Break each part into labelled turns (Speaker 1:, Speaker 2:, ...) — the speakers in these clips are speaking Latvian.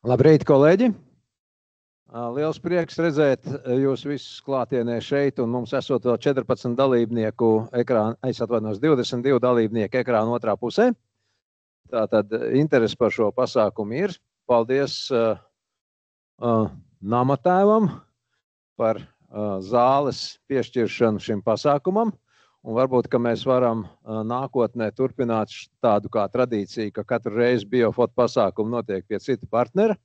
Speaker 1: Labrīt, kolēģi! Liels prieks redzēt jūs visus klātienē šeit, un mums esot vēl 14 dalībnieku ekrāna, 22 dalībnieku ekrāna otrā pusē. Tātad interesi par šo pasākumu ir. Paldies namatēvam par zāles piešķiršanu šim pasākumam. Un varbūt, ka mēs varam nākotnē turpināt tādu kā tradīciju, ka katru reizi Biofot pasākumu notiek pie cita partnera.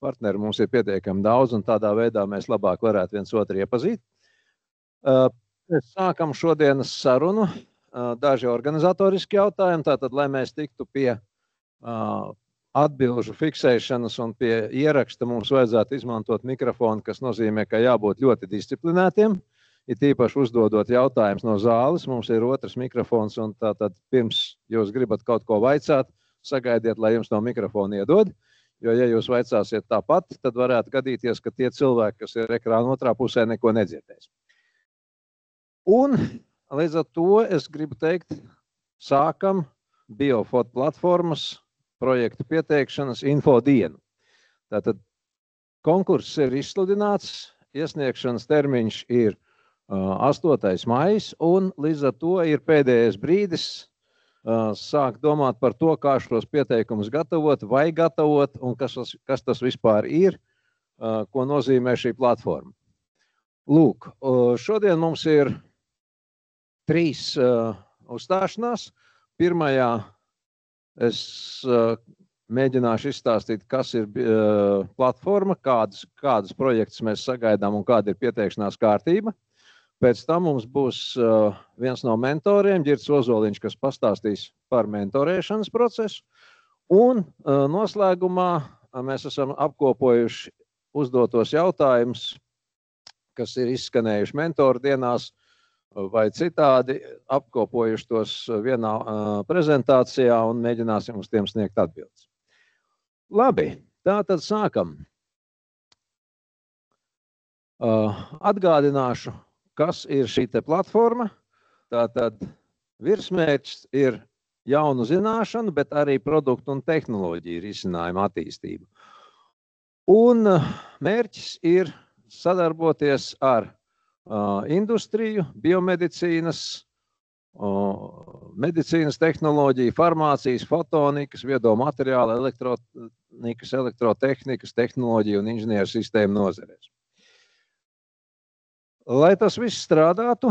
Speaker 1: Partneri mums ir pietiekami daudz, un tādā veidā mēs labāk varētu viens otru iepazīt. Sākam šodienas sarunu. Daži organizatoriski jautājumi, tātad, lai mēs tiktu pie atbilžu fiksēšanas un pie ieraksta, mums vajadzētu izmantot mikrofonu, kas nozīmē, ka jābūt ļoti disciplinētiem. Ir tīpaši uzdodot jautājumus no zāles, mums ir otrs mikrofons, un tātad pirms jūs gribat kaut ko vaicāt, sagaidiet, lai jums no mikrofona iedod. Jo, ja jūs vaicāsiet tāpat, tad varētu gadīties, ka tie cilvēki, kas ir ekrāna otrā pusē, neko nedzirdēs. Un līdz ar to es gribu teikt, sākam Biofot platformas projektu pieteikšanas info dienu. Tātad konkurss ir izsludināts, iesniegšanas termiņš ir 8. maijs, un līdz ar to ir pēdējais brīdis sāk domāt par to, kā šos pieteikumus gatavot, vai gatavot, un kas tas vispār ir, ko nozīmē šī platforma. Lūk, šodien mums ir 3 uzstāšanās. Pirmajā es mēģināšu izstāstīt, kas ir platforma, kādas projektus mēs sagaidām un kāda ir pieteikšanās kārtība. Pēc tam mums būs viens no mentoriem, Ģirds Ozoliņš, kas pastāstīs par mentorēšanas procesu. Un noslēgumā mēs esam apkopojuši uzdotos jautājumus, kas ir izskanējuši mentoru dienās vai citādi, apkopojuši tos vienā prezentācijā un mēģināsim uz tiem sniegt atbildes. Labi, tātad sākam. Atgādināšu, kas ir šī te platforma. Tātad virsmērķis ir jaunu zināšanu, bet arī produktu un tehnoloģiju risinājumu attīstību. Un mērķis ir sadarboties ar industriju, biomedicīnas, medicīnas tehnoloģiju, farmācijas, fotonikas, viedo materiālu, elektronikas, elektrotehnikas, tehnoloģiju un inženieru sistēmu nozarēs. Lai tas viss strādātu,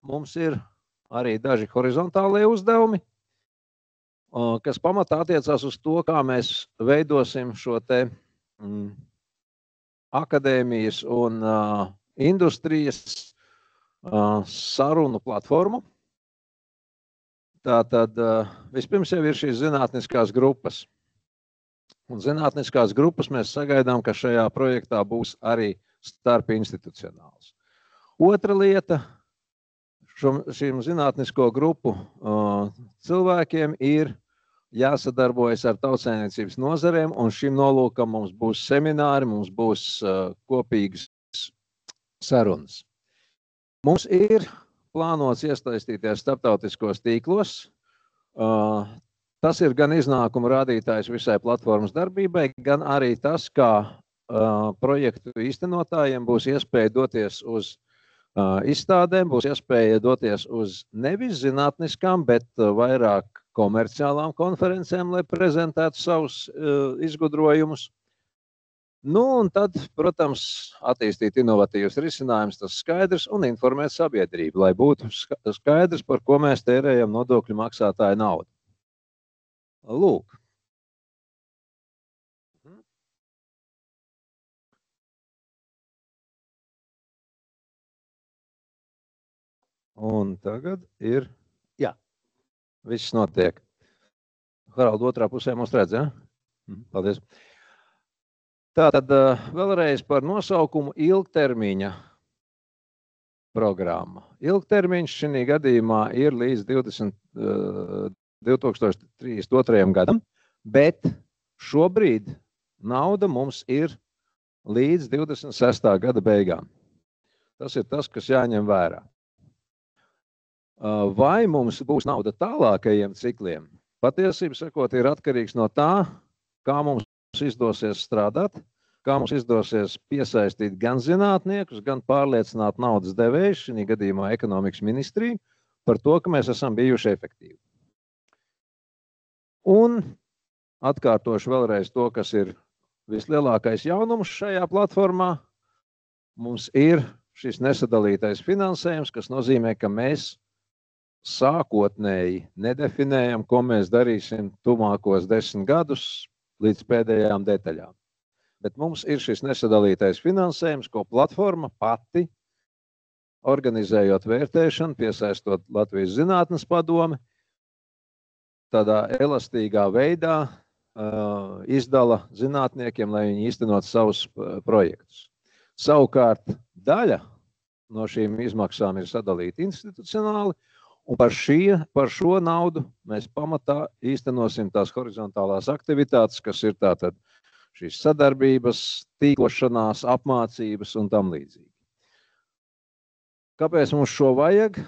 Speaker 1: mums ir arī daži horizontālie uzdevumi, kas pamatā attiecās uz to, kā mēs veidosim šo te akadēmijas un industrijas sarunu platformu. Tātad vispirms jau ir šīs zinātniskās grupas. Un zinātniskās grupas mēs sagaidām, ka šajā projektā būs arī starpinstitucionāls. Otra lieta, šīm zinātnisko grupu cilvēkiem ir jāsadarbojas ar tautsēmniecības nozarēm, un šim nolūkam mums būs semināri, mums būs kopīgas sarunas. Mums ir plānots iesaistīties starptautiskos tīklos. Tas ir gan iznākuma rādītājs visai platformas darbībai, gan arī tas, kā projektu īstenotājiem būs iespēja doties uz izstādēm, būs iespēja doties uz nevis zinātniskām, bet vairāk komerciālām konferencēm, lai prezentētu savus izgudrojumus. Nu, un tad, protams, attīstīt inovatīvus risinājumus, tas skaidrs, un informēt sabiedrību, lai būtu skaidrs, par ko mēs tērējam nodokļu maksātāju naudu. Lūk. Un tagad ir, jā, viss notiek. Harald, otrā pusē mums redz, ja? Paldies. Tātad vēlreiz par nosaukumu ilgtermiņa programma. Ilgtermiņš šī gadījumā ir līdz 2032. gadam, bet šobrīd nauda mums ir līdz 26. gada beigām. Tas ir tas, kas jāņem vērā. Vai mums būs nauda tālākajiem cikliem? Patiesībā sakot, ir atkarīgs no tā, kā mums izdosies strādāt, kā mums izdosies piesaistīt gan zinātniekus, gan pārliecināt naudas devējus, šī gadījumā ekonomikas ministriju, par to, ka mēs esam bijuši efektīvi. Un atkārtošu vēlreiz to, kas ir vislielākais jaunums šajā platformā. Mums ir šis nesadalītais finansējums, kas nozīmē, ka mēs sākotnēji nedefinējam, ko mēs darīsim tuvākos 10 gadus līdz pēdējām detaļām. Bet mums ir šis nesadalītais finansējums, ko platforma pati, organizējot vērtēšanu, piesaistot Latvijas zinātnes padome, tādā elastīgā veidā izdala zinātniekiem, lai viņi īstenot savus projektus. Savukārt daļa no šīm izmaksām ir sadalīta institucionāli, un par šo naudu mēs pamatā īstenosim tās horizontālās aktivitātes, kas ir tātad šīs sadarbības, tīklošanās, apmācības un tam līdzīgi. Kāpēc mums šo vajag?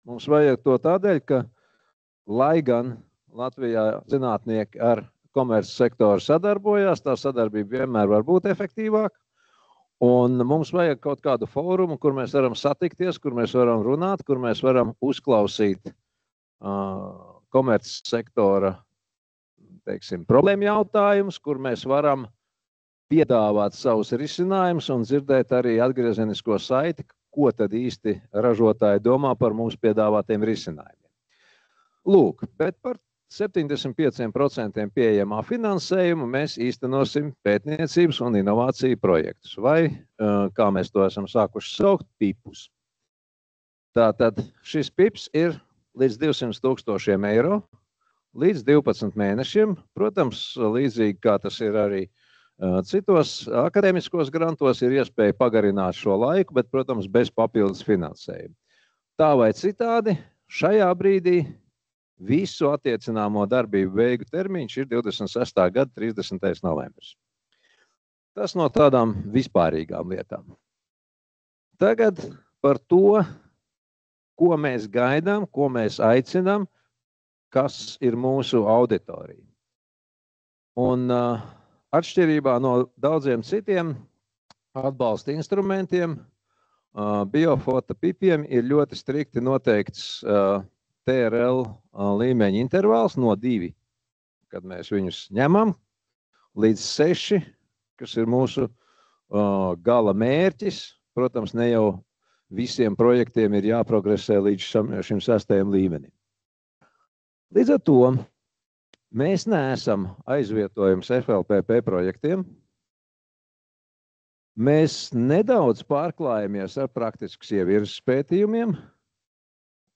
Speaker 1: Mums vajag to tādēļ, ka lai gan Latvijā zinātnieki ar komerces sektoru sadarbojās, tā sadarbība vienmēr var būt efektīvāka. Un mums vajag kaut kādu fórumu, kur mēs varam satikties, kur mēs varam runāt, kur mēs varam uzklausīt komerces sektora, teiksim, problēmu jautājumus, kur mēs varam piedāvāt savus risinājumus un dzirdēt arī atgriezenisko saiti, ko tad īsti ražotāji domā par mums piedāvātiem risinājumiem. Lūk, bet par 75% pieejamā finansējuma mēs īstenosim pētniecības un inovāciju projektus, vai, kā mēs to esam sākuši saukt, PIPus. Tātad šis PIPs ir līdz 200 000 eiro, līdz 12 mēnešiem. Protams, līdzīgi kā tas ir arī citos akadēmiskos grantos, ir iespēja pagarināt šo laiku, bet, protams, bez papildus finansējuma. Tā vai citādi, šajā brīdī visu attiecināmo darbību beigu termiņš ir 26. gada 30. novembris. Tas no tādām vispārīgām lietām. Tagad par to, ko mēs gaidām, ko mēs aicinām, kas ir mūsu auditorija. Un atšķirībā no daudziem citiem atbalsta instrumentiem, biofota pipiem ir ļoti strikti noteikts TRL līmeņa intervāls no 2, kad mēs viņus ņemam, līdz 6, kas ir mūsu gala mērķis. Protams, ne jau visiem projektiem ir jāprogresē līdz šim 6. līmenim. Līdz ar to mēs neesam aizvietojums FLPP projektiem. Mēs nedaudz pārklājamies ar praktiskas ievirzes pētījumiem.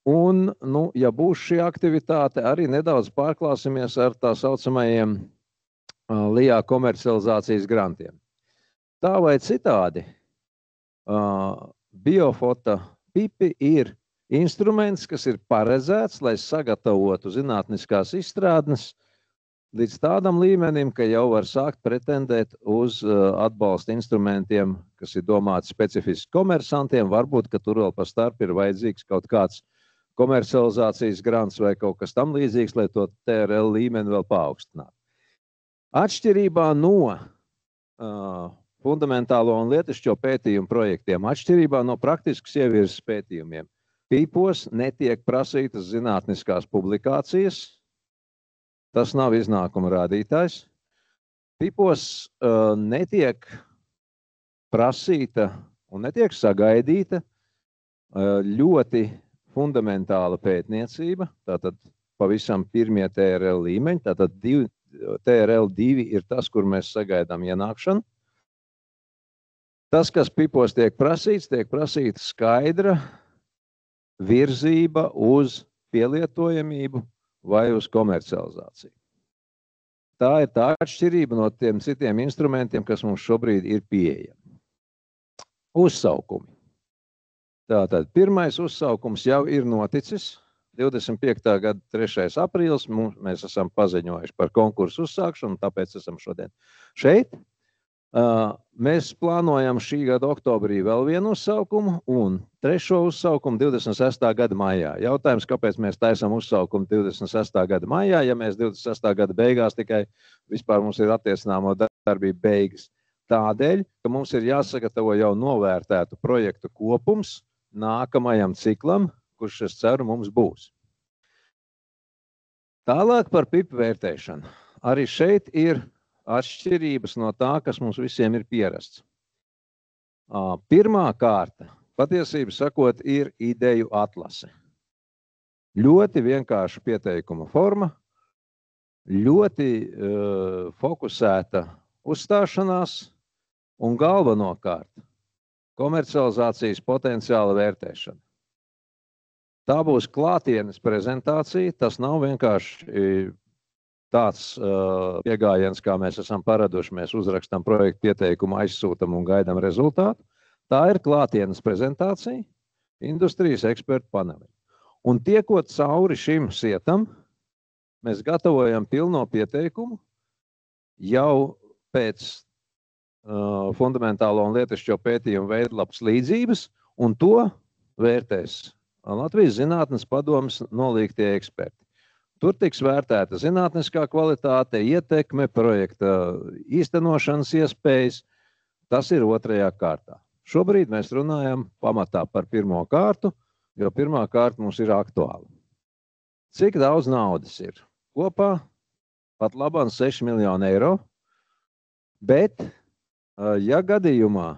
Speaker 1: Un, ja būs šī aktivitāte, arī nedaudz pārklāsimies ar tā saucamajiem LIA komercializācijas grantiem. Tā vai citādi, biofota pipi ir instruments, kas ir paredzēts, lai sagatavotu zinātniskās izstrādnes līdz tādam līmenim, ka jau var sākt pretendēt uz atbalsta instrumentiem, kas ir domāti specifiski komersantiem. Varbūt, ka tur vēl pa starp ir vajadzīgs kaut kāds komercializācijas grants vai kaut kas tam līdzīgs, lai to TRL līmeni vēl paaugstinātu. Atšķirībā no fundamentālo un lietišķo pētījumu projektiem, atšķirībā no praktiskas ievirzes pētījumiem, PIPos netiek prasītas zinātniskās publikācijas. Tas nav iznākuma rādītājs. PIPos netiek prasīta un netiek sagaidīta ļoti fundamentāla pētniecība, tātad pavisam pirmie TRL līmeņi, tātad TRL2 ir tas, kur mēs sagaidām ienākšanu. Tas, kas PIPos tiek prasīta skaidra virzība uz pielietojamību vai uz komercializāciju. Tā ir tā atšķirība no tiem citiem instrumentiem, kas mums šobrīd ir pieejami. Uzsaukumi. Tātad pirmais uzsaukums jau ir noticis. 25. gada 3. aprīlis mēs esam paziņojuši par konkursu uzsākšanu, tāpēc esam šodien šeit. Mēs plānojam šī gada oktobrī vēl vienu uzsaukumu un trešo uzsaukumu 26. gada maijā. Jautājums, kāpēc mēs taisam uzsaukumu 26. gada maijā, ja mēs 26. gada beigās tikai vispār mums ir attiecināmo darbību beigas. Tādēļ, ka mums ir jāsagatavo jau novērtētu projektu kopums nākamajam ciklam, kurš, es ceru, mums būs. Tālāk par PIP vērtēšanu. Arī šeit ir atšķirības no tā, kas mums visiem ir pierasts. Pirmā kārta, patiesību sakot, ir ideju atlase. Ļoti vienkārša pieteikuma forma, ļoti fokusēta uzstāšanās un galvenokārt komercializācijas potenciāla vērtēšana. Tā būs klātienes prezentācija, tas nav vienkārši tāds piegājiens, kā mēs esam paraduši. Mēs uzrakstam projektu pieteikumu, aizsūtam un gaidām rezultātu. Tā ir klātienes prezentācija industrijas ekspertu panelim. Un tiekot cauri šim sietam, mēs gatavojam pilno pieteikumu jau pēc fundamentālo un lietišķo pētījumu veidlapas līdzības, un to vērtēs Latvijas Zinātnes padomes nolīgtie eksperti. Tur tiks vērtēta zinātniskā kvalitāte, ietekme, projekta īstenošanas iespējas. Tas ir otrajā kārtā. Šobrīd mēs runājam pamatā par pirmo kārtu, jo pirmā kārta mums ir aktuāla. Cik daudz naudas ir? Kopā pat labāk 6 miljoni eiro, bet, ja gadījumā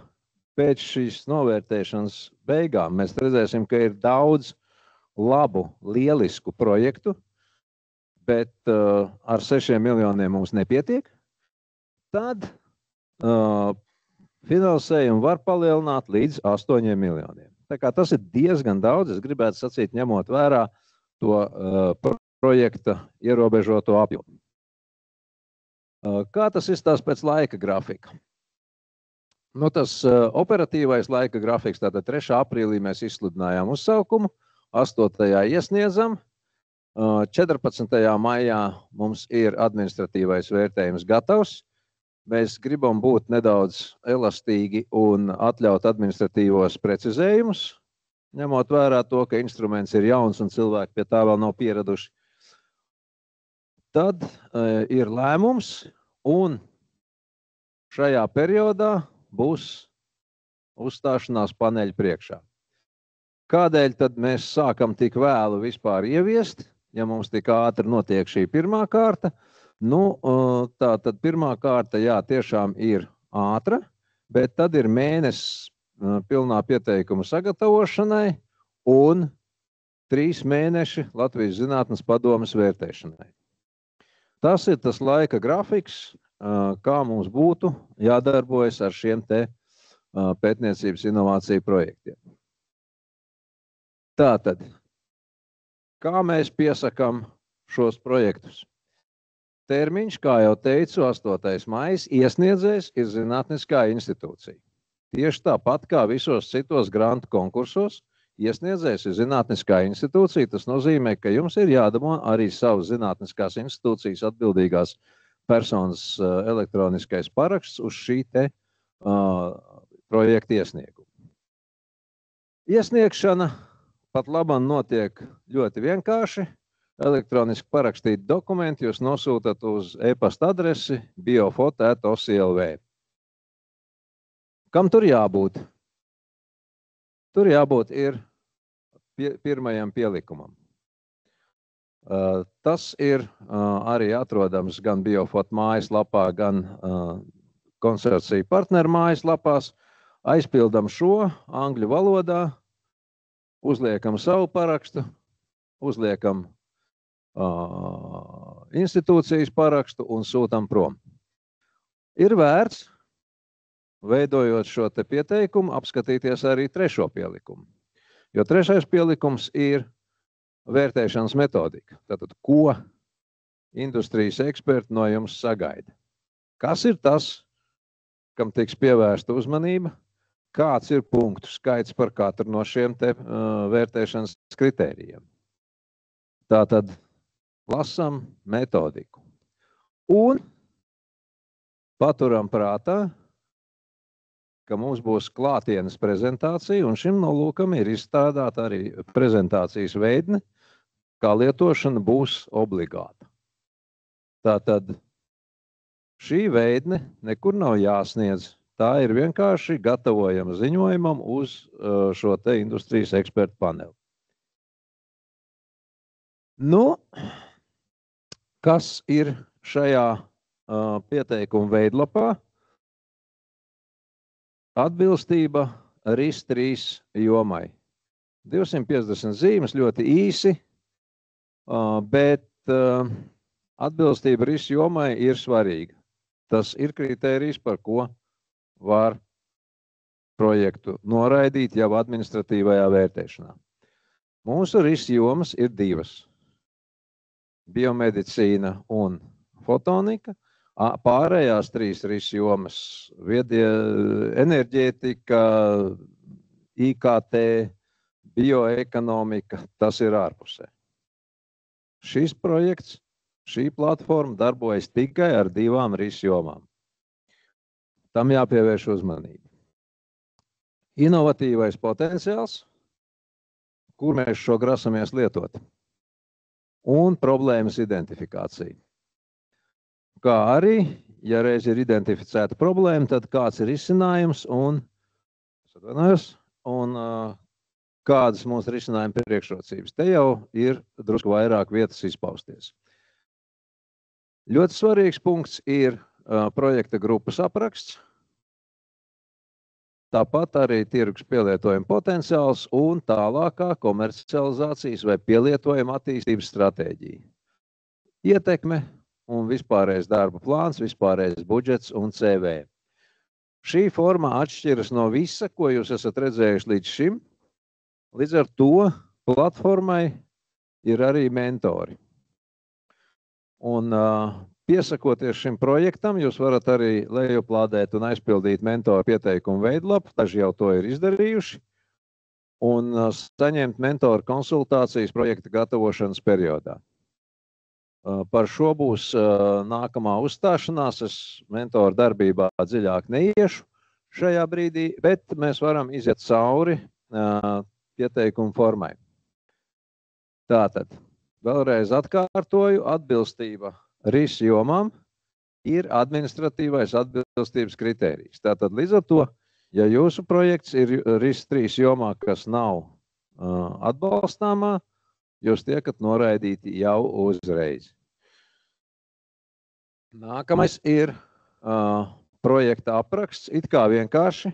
Speaker 1: pēc šīs novērtēšanas beigām mēs redzēsim, ka ir daudz labu, lielisku projektu, bet ar 6 miljoniem mums nepietiek, tad finansējumu var palielināt līdz 8 miljoniem. Tā kā tas ir diezgan daudz, es gribētu sacīt, ņemot vērā to projekta ierobežoto apjomu. Kā tas izstās pēc laika grafika? Nu, tas operatīvais laika grafiks, tātad 3. aprīlī mēs izsludinājām uzsaukumu, 8. iesniedzam, 14. maijā mums ir administratīvais vērtējums gatavs. Mēs gribam būt nedaudz elastīgi un atļaut administratīvos precizējumus, ņemot vērā to, ka instruments ir jauns un cilvēki pie tā vēl nav pieraduši. Tad ir lēmums, un šajā periodā būs uzstāšanās paneļa priekšā. Kādēļ tad mēs sākam tik vēlu vispār ieviest, ja mums tik ātri notiek šī pirmā kārta? Nu, tā tad pirmā kārta, jā, tiešām ir ātra, bet tad ir mēnesis pilnā pieteikuma sagatavošanai un 3 mēneši Latvijas Zinātnes padomes vērtēšanai. Tas ir tas laika grafiks, kā mums būtu jādarbojas ar šiem te pētniecības inovāciju projektiem. Tātad, kā mēs piesakam šos projektus? Termiņš, kā jau teicu, 8. maijs, iesniedzējs ir zinātniskā institūcija. Tieši tāpat kā visos citos grantu konkursos, iesniedzējs ir zinātniskā institūcija. Tas nozīmē, ka jums ir jādamo arī savas zinātniskās institūcijas atbildīgās personas elektroniskais paraksts uz šī te projekta iesniegumu. Iesniegšana pat labam notiek ļoti vienkārši. Elektroniski parakstīti dokumenti jūs nosūtat uz e-pasta adresi biofoto@osi.lv. Kam tur jābūt? Tur jābūt ir pirmajam pielikumam. Tas ir arī atrodams gan Biofot mājaslapā, gan konsorcija partneru mājaslapās. Aizpildam šo angļu valodā, uzliekam savu parakstu, uzliekam institūcijas parakstu un sūtam prom. Ir vērts, veidojot šo te pieteikumu, apskatīties arī 3. pielikumu. Jo 3. pielikums ir vērtēšanas metodika. Tātad, ko industrijas eksperti no jums sagaida? Kas ir tas, kam tiks pievērsta uzmanība? Kāds ir punktu skaits par katru no šiem te vērtēšanas kritērijiem? Tātad, lasam metodiku. Un paturam prātā, ka mums būs klātienes prezentācija, un šim nolūkam ir izstrādāt arī prezentācijas veidni, kā lietošana būs obligāta. Tātad šī veidne nekur nav jāsniedz. Tā ir vienkārši gatavojama ziņojumam uz šo te industrijas ekspertu paneli. Nu, kas ir šajā pieteikuma veidlapā? Atbilstība RIS-3 jomai. 250 zīmes, ļoti īsi, bet atbilstība RIS jomai ir svarīga. Tas ir kritērijs, par ko var projektu noraidīt jau administratīvajā vērtēšanā. Mūsu RIS jomas ir divas. Biomedicīna un fotonika. Pārējās trīs RIS jomas - enerģētika, IKT, bioekonomika, tas ir ārpusē. Šis projekts, šī platforma darbojas tikai ar divām RIS jomām. Tam jāpievērš uzmanība. Inovatīvais potenciāls, kur mēs šo grasamies lietot, un problēmas identifikācija. Kā arī, ja reiz ir identificēta problēma, tad kāds ir risinājums un kādas mūsu risinājuma priekšrocības. Te jau ir drusku vairāk vietas izpausties. Ļoti svarīgs punkts ir projekta grupas apraksts, tāpat arī tirgus pielietojuma potenciāls un tālākā komercializācijas vai pielietojuma attīstības stratēģija. Ietekme un vispārējais darba plāns, vispārējais budžets un CV. Šī forma atšķiras no visa, ko jūs esat redzējuši līdz šim. Līdz ar to platformai ir arī mentori. Un piesakoties šim projektam, jūs varat arī lejuplādēt un aizpildīt mentoru pieteikumu veidlapu, daži jau to ir izdarījuši, un saņemt mentoru konsultācijas projekta gatavošanas periodā. Par šo būs nākamā uzstāšanās. Es mentoru darbībā dziļāk neiešu šajā brīdī, bet mēs varam iziet cauri pieteikumu formai. Tātad, vēlreiz atkārtoju, atbilstība RIS jomām ir administratīvais atbilstības kritērijs. Tātad, līdz ar to, ja jūsu projekts ir RIS-3 jomā, kas nav atbalstāmā, jūs tiekat noraidīti jau uzreiz. Nākamais ir projekta apraksts, it kā vienkārši,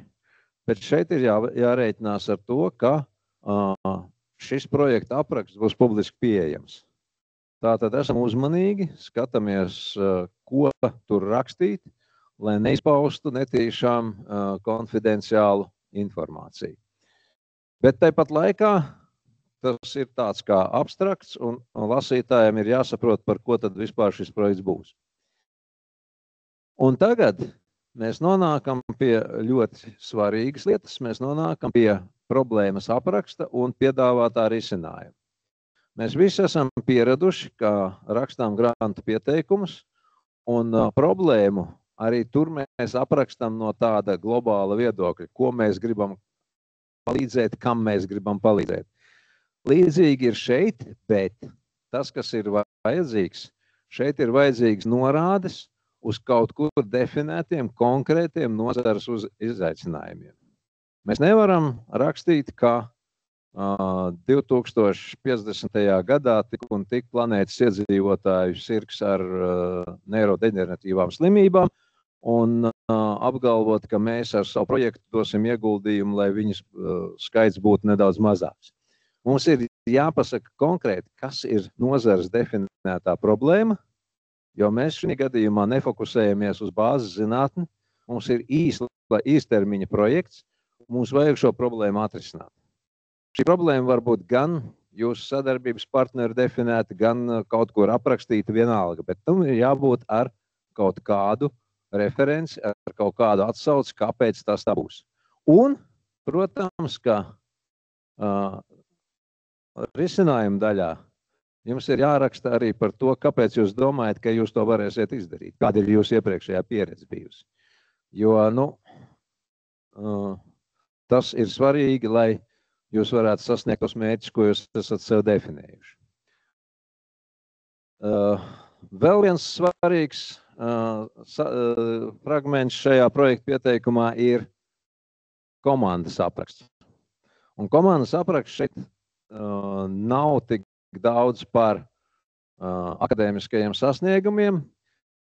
Speaker 1: bet šeit ir jārēķinās ar to, ka šis projekta apraksts būs publiski pieejams. Tātad esam uzmanīgi, skatāmies, ko tur rakstīt, lai neizpaustu netīšām konfidenciālu informāciju. Bet tāpat laikā tas ir tāds kā abstrakts, un lasītājiem ir jāsaprot, par ko tad vispār šis projekts būs. Un tagad mēs nonākam pie ļoti svarīgas lietas. Mēs nonākam pie problēmas apraksta un piedāvātā risinājuma. Mēs visi esam pieraduši, kā rakstām granta pieteikumus, un problēmu arī tur mēs aprakstam no tāda globāla viedokļa, ko mēs gribam palīdzēt, kam mēs gribam palīdzēt. Līdzīgi ir šeit, bet tas, kas ir vajadzīgs, šeit ir vajadzīgs norādes uz kaut kur definētiem konkrētiem nozares izaicinājumiem. Mēs nevaram rakstīt, ka 2050. gadā tik un tik planētas iedzīvotāju sirgs ar neirodeģeneratīvām slimībām un apgalvot, ka mēs ar savu projektu dosim ieguldījumu, lai viņas skaits būtu nedaudz mazāks. Mums ir jāpasaka konkrēti, kas ir nozares definētā problēma, jo mēs šī gadījumā nefokusējamies uz bāzes zinātni. Mums ir īstermiņa projekts, mums vajag šo problēmu atrisināt. Šī problēma var būt gan jūsu sadarbības partneri definēta, gan kaut kur aprakstīta vienalga, bet tam ir jābūt ar kaut kādu referenci, ar kaut kādu atsauci, kāpēc tas tā būs. Un, protams, ka risinājuma daļā jums ir jāraksta arī par to, kāpēc jūs domājat, ka jūs to varēsiet izdarīt. Kāda ir jūsu iepriekšējā pieredze bijusi. Jo, tas ir svarīgi, lai jūs varētu sasniegt tos mērķus, ko jūs esat sev definējuši. Vēl viens svarīgs fragments šajā projekta pieteikumā ir komandas apraksts. Un komandas apraksts šeit nav tik daudz par akadēmiskajiem sasniegumiem,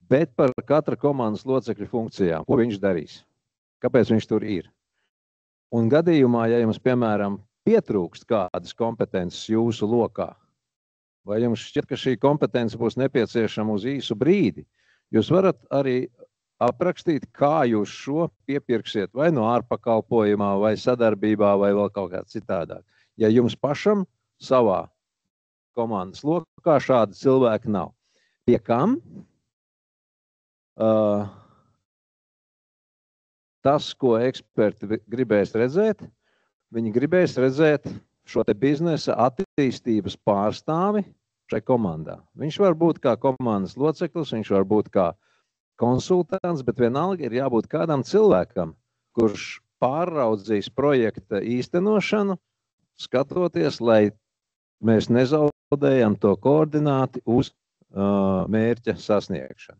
Speaker 1: bet par katra komandas locekļa funkcijām, ko viņš darīs, kāpēc viņš tur ir. Un gadījumā, ja jums, piemēram, pietrūkst kādas kompetences jūsu lokā, vai jums šķiet, ka šī kompetence būs nepieciešama uz īsu brīdi, jūs varat arī aprakstīt, kā jūs šo piepirksiet vai no ārpakalpojumā, vai sadarbībā, vai vēl kaut kā citādāk. Ja jums pašam savā komandas lokā šādi cilvēki nav. Pie kam? Tas, ko eksperti gribēs redzēt, viņi gribēs redzēt šo te biznesa attīstības pārstāvi šai komandā. Viņš var būt kā komandas loceklis, viņš var būt kā konsultants, bet vienalga ir jābūt kādam cilvēkam, kurš pāraudzīs projekta īstenošanu, skatoties, lai mēs nezaudējam to koordināti uz mērķa sasniegšanu.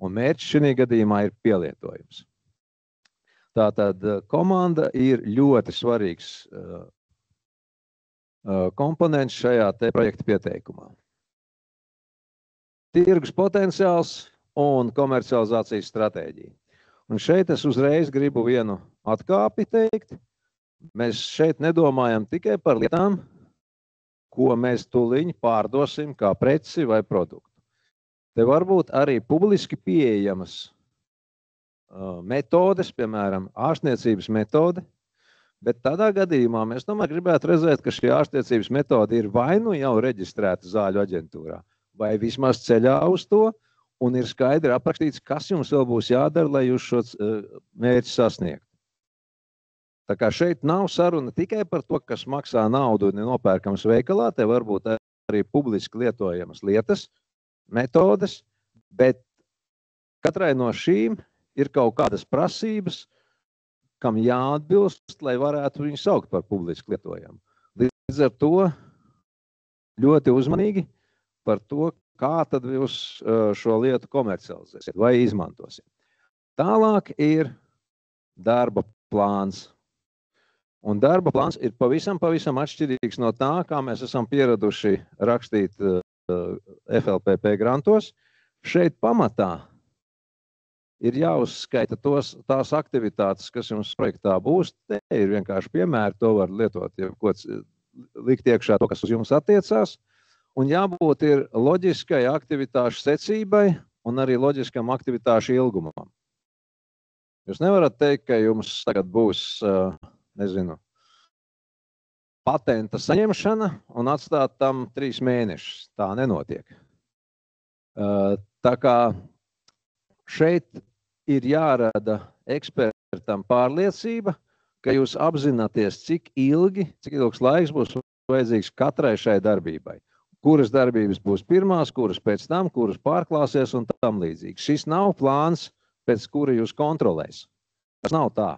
Speaker 1: Un mērķis šī gadījumā ir pielietojums. Tātad komanda ir ļoti svarīgs komponents šajā te projekta pieteikumā. Tirgus potenciāls un komercializācijas stratēģija. Un šeit es uzreiz gribu vienu atkāpi teikt. Mēs šeit nedomājam tikai par lietām, ko mēs tūliņ pārdosim kā preci vai produktu. Te var būt arī publiski pieejamas metodes, piemēram, ārstniecības metode, bet tādā gadījumā mēs tomēr gribētu redzēt, ka šī ārstniecības metode ir vai nu jau reģistrēta zāļu aģentūrā, vai vismaz ceļā uz to, un ir skaidri aprakstīts, kas jums vēl būs jādara, lai jūs šo mērķi sasniegtu. Tā kā šeit nav saruna tikai par to, kas maksā naudu un ir nopērkams veikalā, te var būt arī publiski lietojamas lietas, metodes, bet katrai no šīm ir kaut kādas prasības, kam jāatbilst, lai varētu viņu saukt par publiski lietojamu. Līdz ar to ļoti uzmanīgi par to, kā tad jūs šo lietu komercializēsiet vai izmantosiet. Tālāk ir darba plāns. Un darba plāns ir pavisam atšķirīgs no tā, kā mēs esam pieraduši rakstīt FLPP grantos. Šeit pamatā ir jāuzskaita tās aktivitātes, kas jums projektā būs. Te ir vienkārši piemēri, to var lietot, ja likt iekšā to, kas uz jums attiecās. Un jābūt ir loģiskai aktivitāšu secībai un arī loģiskam aktivitāšu ilgumam. Jūs nevarat teikt, ka jums tagad būs, nezinu, patenta saņemšana un atstāt tam 3 mēnešus. Tā nenotiek. Tā kā šeit ir jārada ekspertam pārliecība, ka jūs apzināties, cik ilgs laiks būs vajadzīgs katrai šai darbībai. Kuras darbības būs pirmās, kuras pēc tam, kuras pārklāsies un tam līdzīgi. Šis nav plāns, pēc kura jūs kontrolēs. Tas nav tā.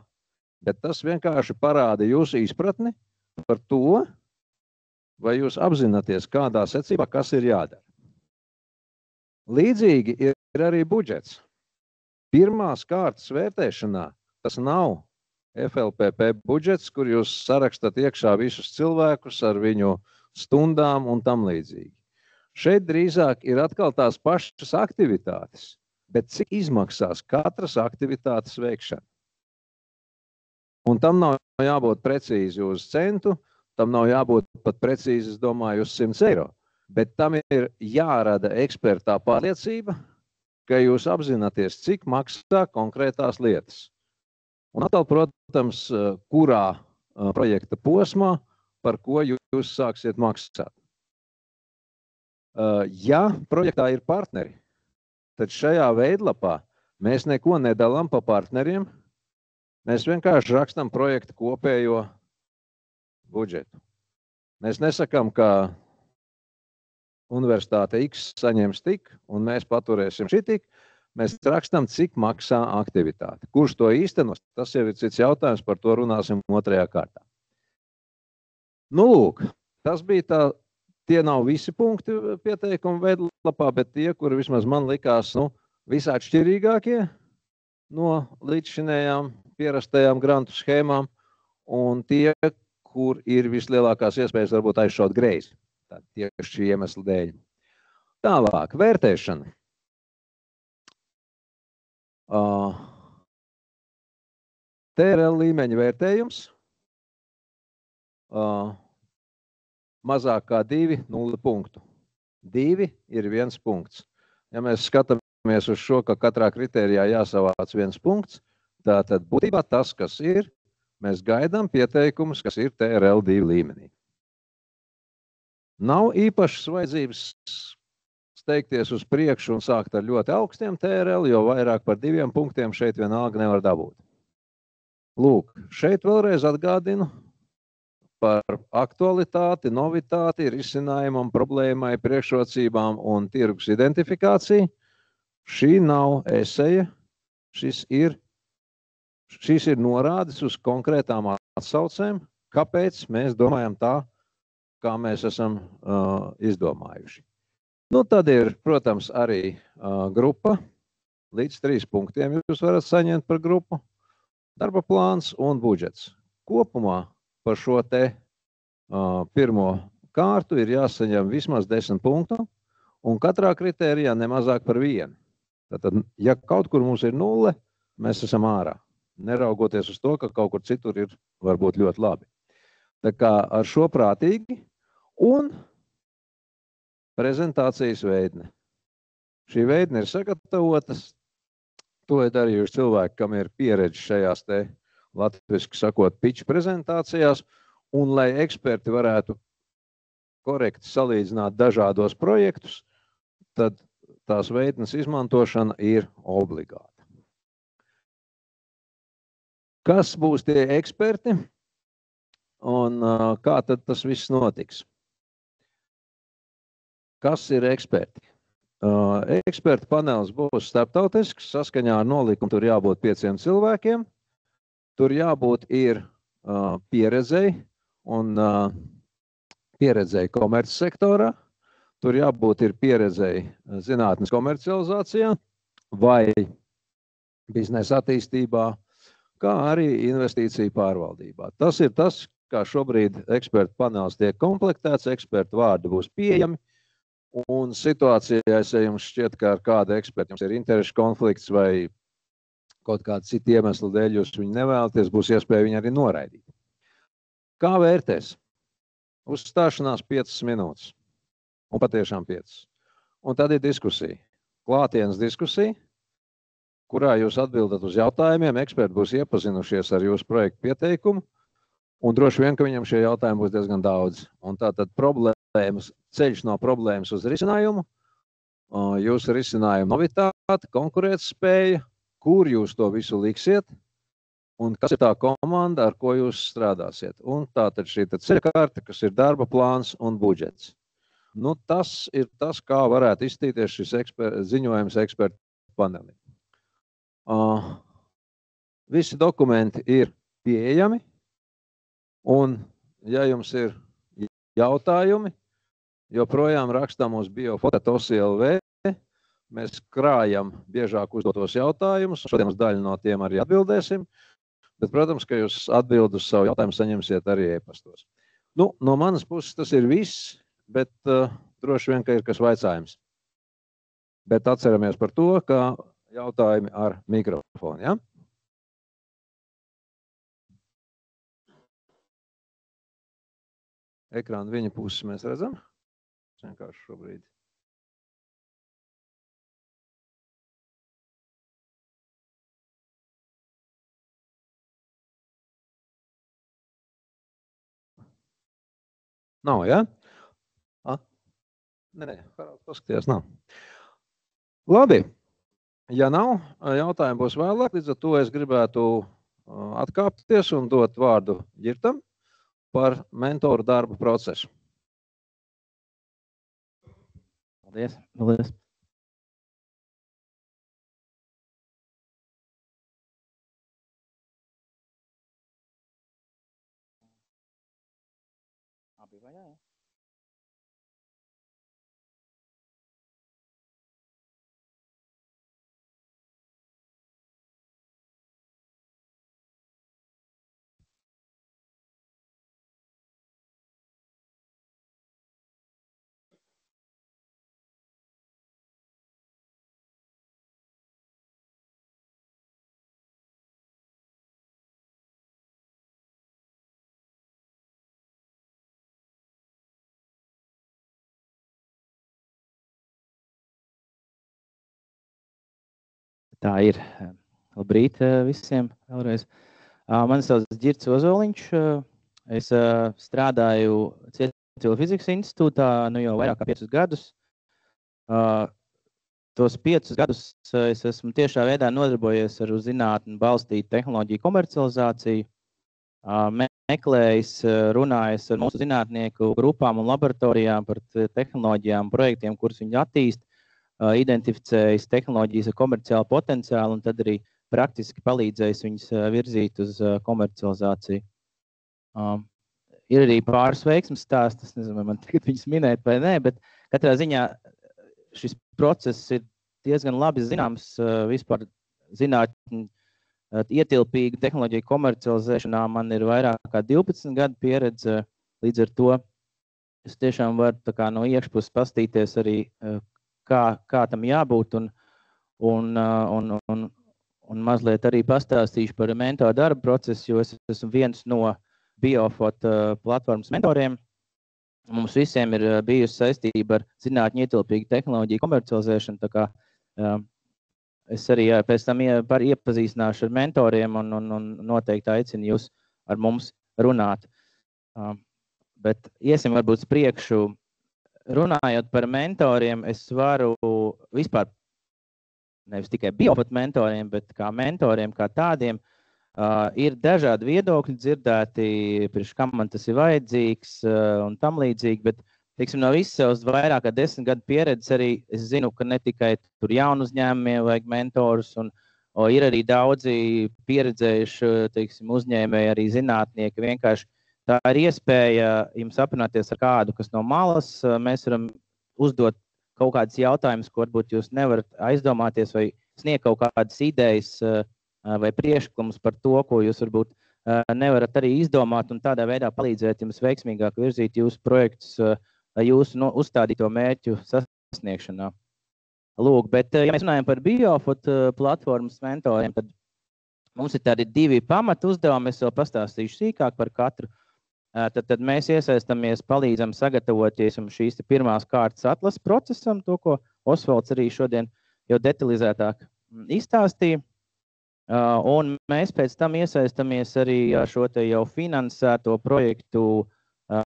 Speaker 1: Bet tas vienkārši parāda jūsu izpratni par to, vai jūs apzināties, kādā secībā, kas ir jādara. Līdzīgi ir arī budžets. Pirmās kārtas vērtēšanā tas nav FLPP budžets, kur jūs sarakstat iekšā visus cilvēkus ar viņu stundām un tam līdzīgi. Šeit drīzāk ir atkal tās pašas aktivitātes, bet cik izmaksās katras aktivitātes veikšana. Un tam nav jābūt precīzi uz centu, tam nav jābūt pat precīzi, es domāju, uz 100 eiro. Bet tam ir jārada ekspertā pārliecība, ka jūs apzināties, cik maksā konkrētās lietas. Un atkal, protams, kurā projekta posmā, par ko jūs sāksiet maksāt. Ja projektā ir partneri, tad šajā veidlapā mēs neko nedalām pa partneriem, mēs vienkārši rakstam projektu kopējo budžetu. Mēs nesakām, ka universitāte X saņems tik, un mēs paturēsim šitik. Mēs rakstam, cik maksā aktivitāte. Kurš to īstenos, tas jau ir cits jautājums, par to runāsim otrajā kārtā. Nu, lūk, tas bija tie nav visi punkti pieteikuma veidlapā, bet tie, kuri vismaz man likās, visatšķirīgākie no līdzšinējām pierastajām grantu schēmām, un tie, kur ir vislielākās iespējas varbūt aizšaut greizi. Tieši šī iemesla dēļ. Tālāk, vērtēšana. TRL līmeņa vērtējums. Mazāk kā 2, 0 punktu. 2 ir 1 punkts. Ja mēs skatāmies uz šo, ka katrā kritērijā jāsavāc 1 punkts, tātad būtībā tas, kas ir, mēs gaidām pieteikumus, kas ir TRL 2 līmenī. Nav īpašas vajadzības steigties uz priekšu un sākt ar ļoti augstiem TRL, jo vairāk par 2 punktiem šeit vienalga nevar dabūt. Lūk, šeit vēlreiz atgādinu par aktualitāti, novitāti, risinājumam, problēmai, priekšrocībām un tirgus identifikāciju. Šī nav eseja, šis ir norādes uz konkrētām atsaucēm, kāpēc mēs domājam tā, kā mēs esam izdomājuši. Nu, tad ir, protams, arī grupa. Līdz 3 punktiem jūs varat saņemt par grupu. Darba plāns un budžets. Kopumā par šo te pirmo kārtu ir jāsaņem vismaz 10 punktu, un katrā kritērijā nemazāk par 1. Tātad, ja kaut kur mums ir 0, mēs esam ārā. Neraugoties uz to, ka kaut kur citur ir varbūt ļoti labi. Tā kā ar šo prātīgi un prezentācijas veidne. Šī veidne ir sagatavotas. To ir darījuši cilvēki, kam ir pieredze šajās te latviski sakot pitch prezentācijās, un lai eksperti varētu korekti salīdzināt dažādos projektus, tad tās veidnes izmantošana ir obligāta. Kas būs tie eksperti un kā tad tas viss notiks? Kas ir eksperti? Ekspertu panelis būs starptautisks, saskaņā ar nolikumu tur jābūt 5 cilvēkiem. Tur jābūt ir pieredzei un pieredzei komerces sektorā. Tur jābūt ir pieredzei zinātnes komercializācijā vai biznesa attīstībā, kā arī investīciju pārvaldībā. Tas ir tas, kā šobrīd ekspertu panelis tiek komplektēts, ekspertu vārdi būs pieejami. Un situācijā, ja jums šķiet, ka ar kādu ekspertu jums ir interešu konflikts vai kaut kāda cita iemesla dēļ jūs viņu nevēlaties, būs iespēja viņu arī noraidīt. Kā vērtēs? Uzstāšanās 5 minūtes. Un patiešām 5. Un tad ir diskusija. Klātienes diskusija, kurā jūs atbildat uz jautājumiem. Eksperti būs iepazinušies ar jūsu projektu pieteikumu. Un droši vien, ka viņam šie jautājumi būs diezgan daudz. Un tātad ceļš no problēmas uz risinājumu, jūsu risinājumu novitāte, konkurētspēja, kur jūs to visu liksiet un kas ir tā komanda, ar ko jūs strādāsiet. Un tātad šī ceļkārta, kas ir darba plāns un budžets. Nu, tas ir tas, kā varētu izstīties šis ziņojums ekspertu panelī. Visi dokumenti ir pieejami. Un, ja jums ir jautājumi, joprojām rakstām uz biofoto.lv, mēs krājam biežāk uzdotos jautājumus, šodien uz daļu no tiem arī atbildēsim, bet, protams, ka jūs atbildi uz savu jautājumu saņemsiet arī e-pastos. Nu, no manas puses tas ir viss, bet droši vien, ka ir kas vaicājums. Bet atceramies par to, ka jautājumi ar mikrofonu, ja? Ekrāna viņa puses mēs redzam. Vienkārši šobrīd. Nav, ja? Nē, paskatījās, nav. Labi. Ja nav, jautājumi būs vēlāk, līdz ar to es gribētu atkāpties un dot vārdu Ģirtam par mentoru darbu procesu.
Speaker 2: Paldies. Tā ir. Labrīt visiem vēlreiz. Mani sauc Ģirds Ozoliņš. Es strādāju Civil fizikas institūtā jau vairāk kā 5 gadus. Tos 5 gadus es esmu tiešā veidā nodarbojies ar uz zinātni balstītu tehnoloģiju komercializāciju. Meklējis, runājis ar mūsu zinātnieku grupām un laboratorijām par tehnoloģijām, projektiem, kurus viņi attīst, identificējis tehnoloģijas ar komerciālu potenciālu un tad arī praktiski palīdzējis viņus virzīt uz komercializāciju. Ir arī pāris veiksmes stāsts, es nezinu, vai man tagad viņus minēt vai nē, bet katrā ziņā šis process ir diezgan labi zināms vispār zinātņu ietilpīgu tehnoloģiju komercializēšanā. Man ir vairāk kā 12 gadu pieredze, līdz ar to es tiešām varu no iekšpuses pastīties arī, kā tam jābūt un mazliet arī pastāstīšu par mentoru darba procesu, jo es esmu viens no Biofot platformas mentoriem. Mums visiem ir bijusi saistība ar zinātņu ietilpīgu tehnoloģiju komercializēšanu, tā kā es arī pēc tam iepazīstināšu ar mentoriem un noteikti aicinu jūs ar mums runāt. Bet iesim varbūt priekšu. Runājot par mentoriem, es varu vispār, nevis tikai Biofot mentoriem, bet kā mentoriem, kā tādiem, ir dažādi viedokļi dzirdēti, priekš kam man tas ir vajadzīgs un tam līdzīgi, bet teiksim, no visas savas vairāk kā 10 gadu pieredzes arī es zinu, ka ne tikai tur jaunu uzņēmumiem vajag mentorus, un ir arī daudzi pieredzējuši, teiksim, uzņēmēji, arī zinātnieki. Vienkārši tā ir iespēja jums aprunāties ar kādu, kas no malas. Mēs varam uzdot kaut kādas jautājumus, ko varbūt jūs nevarat aizdomāties, vai sniegt kaut kādas idejas vai priekšlikumus par to, ko jūs varbūt nevarat arī izdomāt, un tādā veidā palīdzēt jums veiksmīgāk virzīt jūsu projektus jūsu uzstādīto mērķu sasniegšanā. Lūk, bet, ja mēs runājam par Biofot platformas mentoriem, tad mums ir tādi 2 pamatu uzdevumi, es vēl pastāstīšu sīkāk par katru. Tad mēs iesaistamies, palīdzam sagatavoties šīs pirmās kārtas atlases procesam, to, ko Osvalds arī šodien jau detalizētāk izstāstīja. Un mēs pēc tam iesaistamies arī ar šo te jau finansēto projektu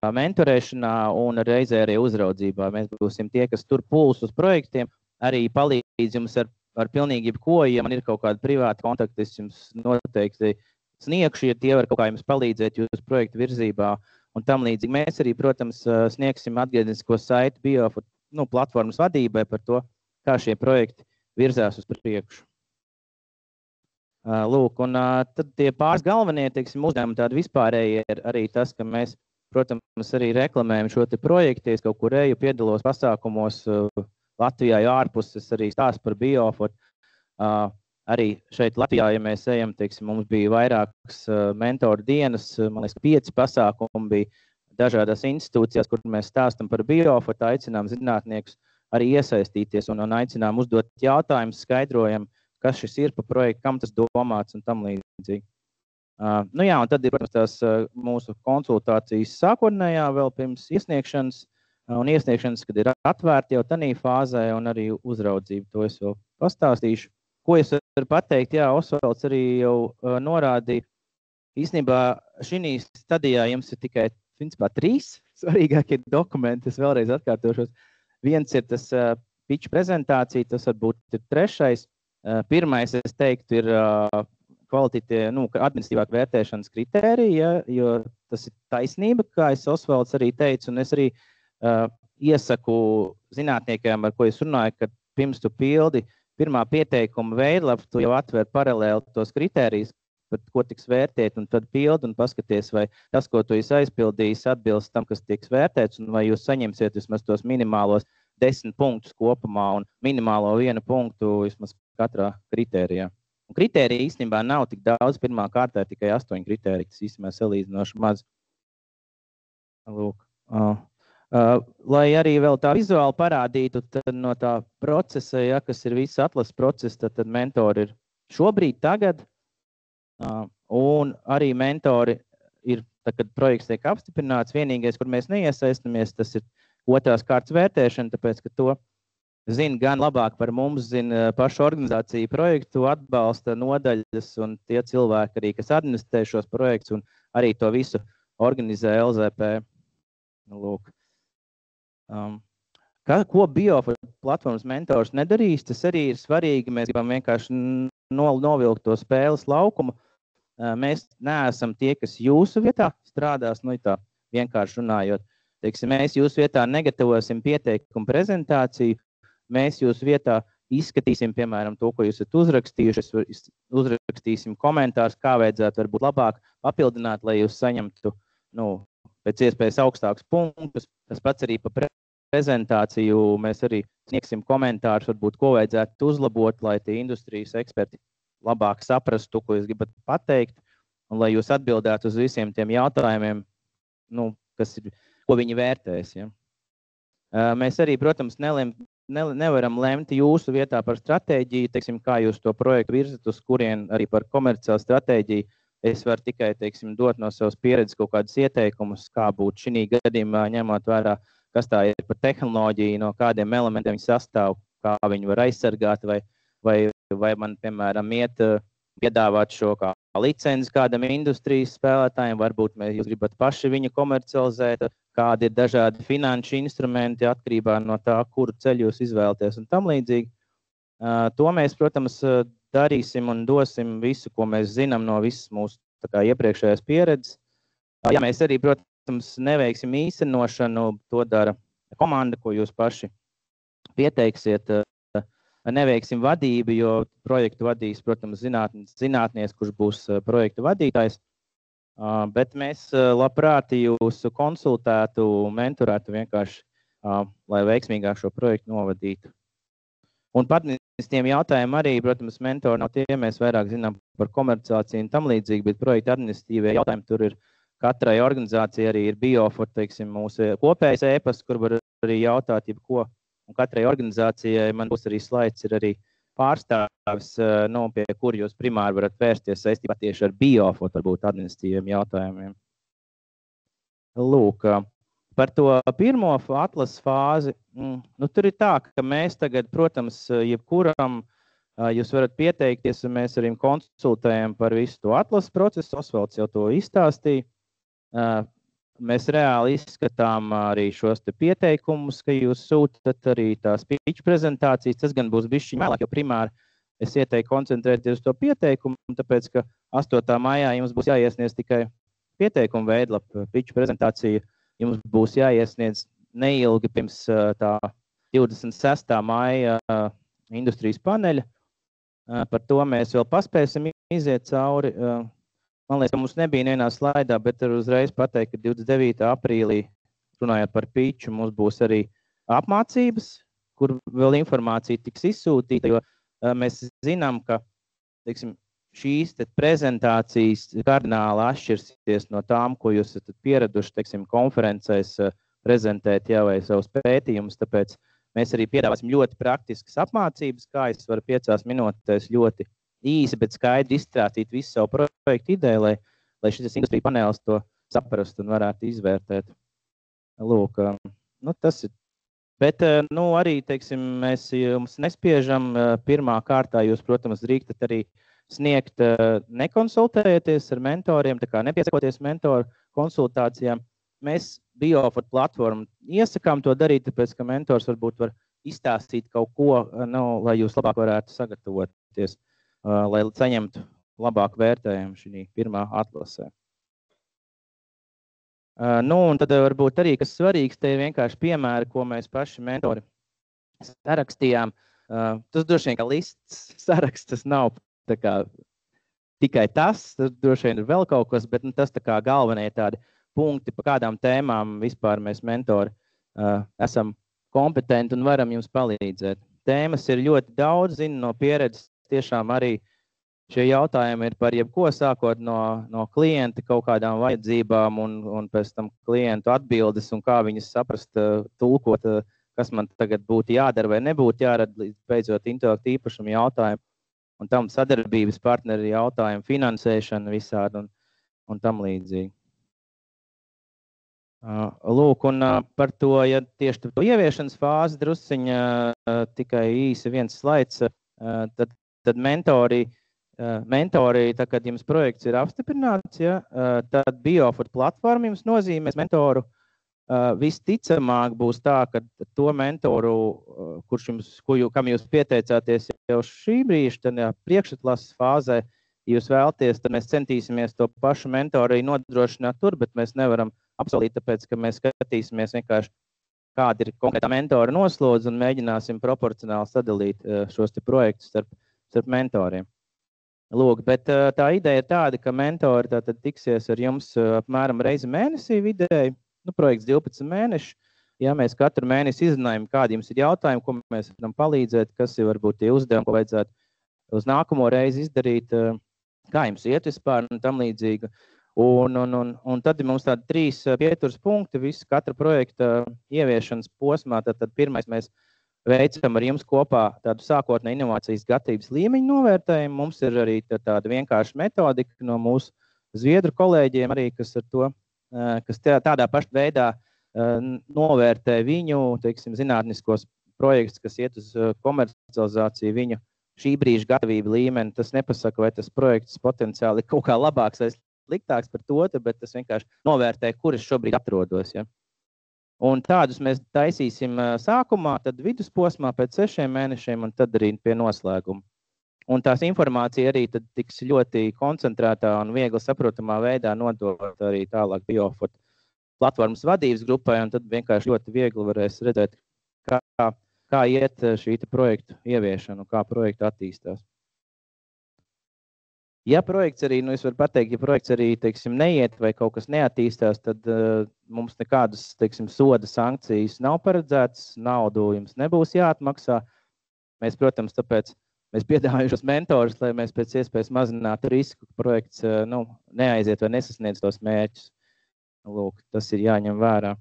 Speaker 2: mentorēšanā un reizē arī uzraudzībā. Mēs būsim tie, kas tur pūls uz projektiem, arī palīdz jums ar pilnīgi jebko. Ja man ir kaut kāda privāta kontakta, es jums noteikti sniegšu, ja tie var kaut kā jums palīdzēt jūsu projektu virzībā un tam līdzīgi. Mēs arī, protams, sniegsim atgādnisko saiti Biofot platformas vadībai par to, kā šie projekti virzās uz priekšu. Lūk, un tad tie pāris galvenie, teiksim, uzdevumi tādi vispārēji ir arī tas, ka mēs, protams, arī reklamējam šo te projektu, es kaut kur eju, piedalos pasākumos Latvijā, ārpus, es arī stāstu par Biofot. Arī šeit Latvijā, ja mēs ejam, teiksim, mums bija vairākas mentoru dienas, man liekas, 5 pasākumi bija dažādās institūcijās, kur mēs stāstam par Biofot, aicinām zinātniekus arī iesaistīties un aicinām uzdot jautājumus, skaidrojam, kas šis ir pa projektu, kam tas domāts un tam līdzīgi. Jā, un tad ir, protams, tās mūsu konsultācijas sākotnējā vēl pirms iesniegšanas, un iesniegšanas, kad ir atvērti jau tādā fāzē, un arī uzraudzību. To es vēl pastāstīšu. Ko es varu pateikt? Jā, Osvalds arī jau norādīja. Īstenībā šī stadijā jums ir tikai, principā, 3 svarīgākie dokumenti. Es vēlreiz atkārtošos. Viens ir tas pitch prezentācija, tas varbūt ir 3. Pirmais, es teiktu, ir administratīvāk vērtēšanas kritērija, jo tas ir taisnība, kā es Osvalds arī teicu, un es arī iesaku zinātniekiem, ar ko es runāju, ka pirms tu pildi pirmā pieteikuma veidlapu, tu jau atver paralēli tos kritērijus, par ko tiks vērtēt, un tad pildi un paskaties, vai tas, ko tu esi aizpildījis, atbilst tam, kas tiks vērtēts, un vai jūs saņemsiet vismaz tos minimālos 10 punktus kopumā un minimālo 1 punktu vismaz katrā kritērijā. Un kritērija īstenībā nav tik daudz, pirmā kārtā ir tikai 8 kritēriji, tas īstenībā salīdzinoši maz. Lūk. Lai arī vēl tā vizuāli parādītu, tad no tā procesa, ja, kas ir viss atlases process, tad mentori ir šobrīd, tagad, un arī mentori ir, tad, kad projekts tiek apstiprināts, vienīgais, kur mēs neiesaistamies, tas ir 2. kārtas vērtēšana, tāpēc, ka to zina gan labāk par mums, zina pašu organizāciju projektu atbalsta nodaļas un tie cilvēki arī, kas administrē šos projektus un arī to visu organizē LZP. Lūk. Ko Biofor platformas mentors nedarīs, tas arī ir svarīgi. Mēs gribam vienkārši novilkt to spēles laukumu. Mēs neesam tie, kas jūsu vietā strādās, tā vienkārši runājot. Teiksim, mēs jūsu vietā negatavosim pieteikumu prezentāciju, mēs jūsu vietā izskatīsim, piemēram, to, ko jūs esat uzrakstījuši, uzrakstīsim komentārus, kā vajadzētu varbūt labāk papildināt, lai jūs saņemtu pēc iespējas augstākus punktus. Tas pats arī pa prezentāciju mēs arī sniegsim komentārus, varbūt, ko vajadzētu uzlabot, lai tie industrijas eksperti labāk saprastu, ko jūs gribat pateikt, un lai jūs atbildētu uz visiem tiem jautājumiem, ko viņi vērtēs. Ja? Mēs arī, protams, nevaram lemt jūsu vietā par stratēģiju, teiksim, kā jūs to projektu virzat, uz kurien arī par komerciālu stratēģiju. Es varu tikai, teiksim, dot no savas pieredzes kaut kādus ieteikumus, kā būtu šī gadījumā ņemot vērā, kas tā ir par tehnoloģiju, no kādiem elementiem viņi sastāv, kā viņi var aizsargāt, vai man, piemēram, piedāvāt šo kā licenci kādam industrijas spēlētājiem, varbūt jūs gribat paši viņu komercializēt, kādi ir dažādi finanšu instrumenti atkarībā no tā, kuru ceļu jūs izvēlaties un tam līdzīgi. To mēs, protams, darīsim un dosim visu, ko mēs zinām no visas mūsu iepriekšējās pieredzes. Ja mēs arī, protams, neveiksim īstenošanu, to dara komanda, ko jūs paši pieteiksiet. Neveiksim vadību, jo projektu vadīs, protams, zinātnieks, kurš būs projektu vadītājs. Bet mēs labprāt jūsu konsultētu, mentorētu vienkārši, lai veiksmīgāk šo projektu novadītu. Un par administratīviem jautājumiem arī, protams, mentori nav tie, mēs vairāk zinām par komercializāciju un tam līdzīgi, bet projektu administratīvie jautājumi tur ir katrai organizācijai, arī ir Biofor, teiksim, mūsu kopējais e-pasts, kur var arī jautāt jebko. Un katrai organizācijai man būs arī slaids, ir arī pārstāvis, pie kur jūs primāri varat vērsties saistībā tieši ar Biofor, varbūt administratīviem jautājumiem. Lūk, par to pirmo atlases fāzi, tur ir tā, ka mēs tagad, protams, jebkuram jūs varat pieteikties, un mēs arī konsultējam par visu to atlases procesu, Osvalds jau to izstāstīja. Mēs reāli izskatām arī šos te pieteikumus, ka jūs sūtat arī tās pitch prezentācijas. Tas gan būs bišķiņ vēlāk, jo primāri es ieteiktu koncentrēties uz to pieteikumu, tāpēc, ka 8. maijā jums būs jāiesniedz tikai pieteikumu veidlapa. Pitch prezentācija jums būs jāiesniedz neilgi pirms tā 26. maija industrijas paneļa. Par to mēs vēl paspēsim iziet cauri. Man liekas, ka mums nebija nevienā slaidā, bet uzreiz pateikt, ka 29. aprīlī, runājot par pitchu, mums būs arī apmācības, kur vēl informācija tiks izsūtīta, jo mēs zinām, ka, teiksim, šīs prezentācijas kardināli atšķirsies no tām, ko jūs esat pieraduši, teiksim, konferencēs prezentēt jau vai savus pētījumus, tāpēc mēs arī piedāvāsim ļoti praktiskas apmācības, kā es varu 5 minūtēs ļoti īsi, bet skaidri izstrādīt visu savu projektu ideju, lai šis industrija panelis to saprastu un varētu izvērtēt. Lūk, tas ir. Bet, arī, teiksim, mēs jums nespiežam. Pirmā kārtā jūs, protams, drīkstat arī sniegt, nekonsultējoties ar mentoriem, tā kā nepiesakoties mentoru konsultācijām. Mēs Biofor platformu iesakām to darīt, tāpēc, ka mentors varbūt var izstāstīt kaut ko, lai jūs labāk varētu sagatavoties, lai saņemtu labāku vērtējumu šī pirmā atlasē. Un tad varbūt arī, kas svarīgs, te ir vienkārši piemēri, ko mēs paši mentori sarakstījām. Tas droši vien, ka lists saraksts, tas nav tā kā tikai tas droši vien ir vēl kaut kas, bet tas tā kā galvenie tādi punkti, pa kādām tēmām vispār mēs mentori esam kompetenti un varam jums palīdzēt. Tēmas ir ļoti daudz, zinu no pieredzes, tiešām arī šie jautājumi ir par jebko, sākot no klienta kaut kādām vajadzībām un pēc tam klientu atbildes un kā viņas saprast, tulkot, kas man tagad būtu jādara vai nebūtu jārada, līdz beidzot intelektu īpašumu jautājumu un tam sadarbības partneri jautājumu, finansēšana visādi un tam līdzīgi. Lūk, un par to, ja tieši to ieviešanas fāzi drusciņa tikai īsi viens slaids, tad mentori, tā, kad jums projekts ir apstiprināts, ja, tad Biofoot platforma jums nozīmēs mentoru. Visticamāk būs tā, ka to mentoru, kam jūs pieteicāties jau šī brīža, tad priekšatlases fāzē, ja jūs vēlaties, tad mēs centīsimies to pašu mentoru arī nodrošināt tur, bet mēs nevaram apsolīt, tāpēc, ka mēs skatīsimies vienkārši, kāda ir konkrētā mentora noslodze un mēģināsim proporcionāli sadalīt šos te projektus starp mentoriem. Lūk, bet tā ideja ir tāda, ka mentori tātad tiksies ar jums apmēram reizi mēnesī vidēji, projekts 12 mēneši. Ja mēs katru mēnesi izrunājam, kādi jums ir jautājumi, ko mēs varam palīdzēt, kas ir varbūt tie uzdevumi, ko vajadzētu uz nākamo reizi izdarīt, kā jums iet vispār un tam līdzīgi. Un tad mums tādi 3 pieturas punkti visu katra projekta ieviešanas posmā. Tad pirmais mēs veicam ar jums kopā tādu sākotnēju inovācijas gatavības līmeņu novērtējumu. Mums ir arī tāda vienkārša metodika no mūsu zviedru kolēģiem arī, kas tādā pašā veidā novērtē viņu, teiksim, zinātniskos projektus, kas iet uz komercializāciju viņu šī brīža gatavība līmeni. Tas nepasaka, vai tas projekts potenciāli ir kaut kā labāks vai sliktāks par to, bet tas vienkārši novērtē, kur es šobrīd atrodos. Ja? Un tādus mēs taisīsim sākumā, tad vidusposmā pēc 6 mēnešiem un tad arī pie noslēguma. Un tās informācija arī tad tiks ļoti koncentrētā un viegli saprotamā veidā nodot arī tālāk Biofoot platformas vadības grupai, un tad vienkārši ļoti viegli varēs redzēt, kā iet šī projektu ieviešana un kā projektu attīstās. Ja projekts arī, es varu pateikt, ja projekts arī, teiksim, neiet vai kaut kas neattīstās, tad mums nekādas, teiksim, soda sankcijas nav paredzētas, naudu jums nebūs jāatmaksā. Mēs, protams, tāpēc mēs piedāvājam šos mentorus, lai mēs pēc iespējas mazinātu risku, ka projekts neaiziet vai nesasniedz tos mērķus. Lūk, tas ir jāņem vērā.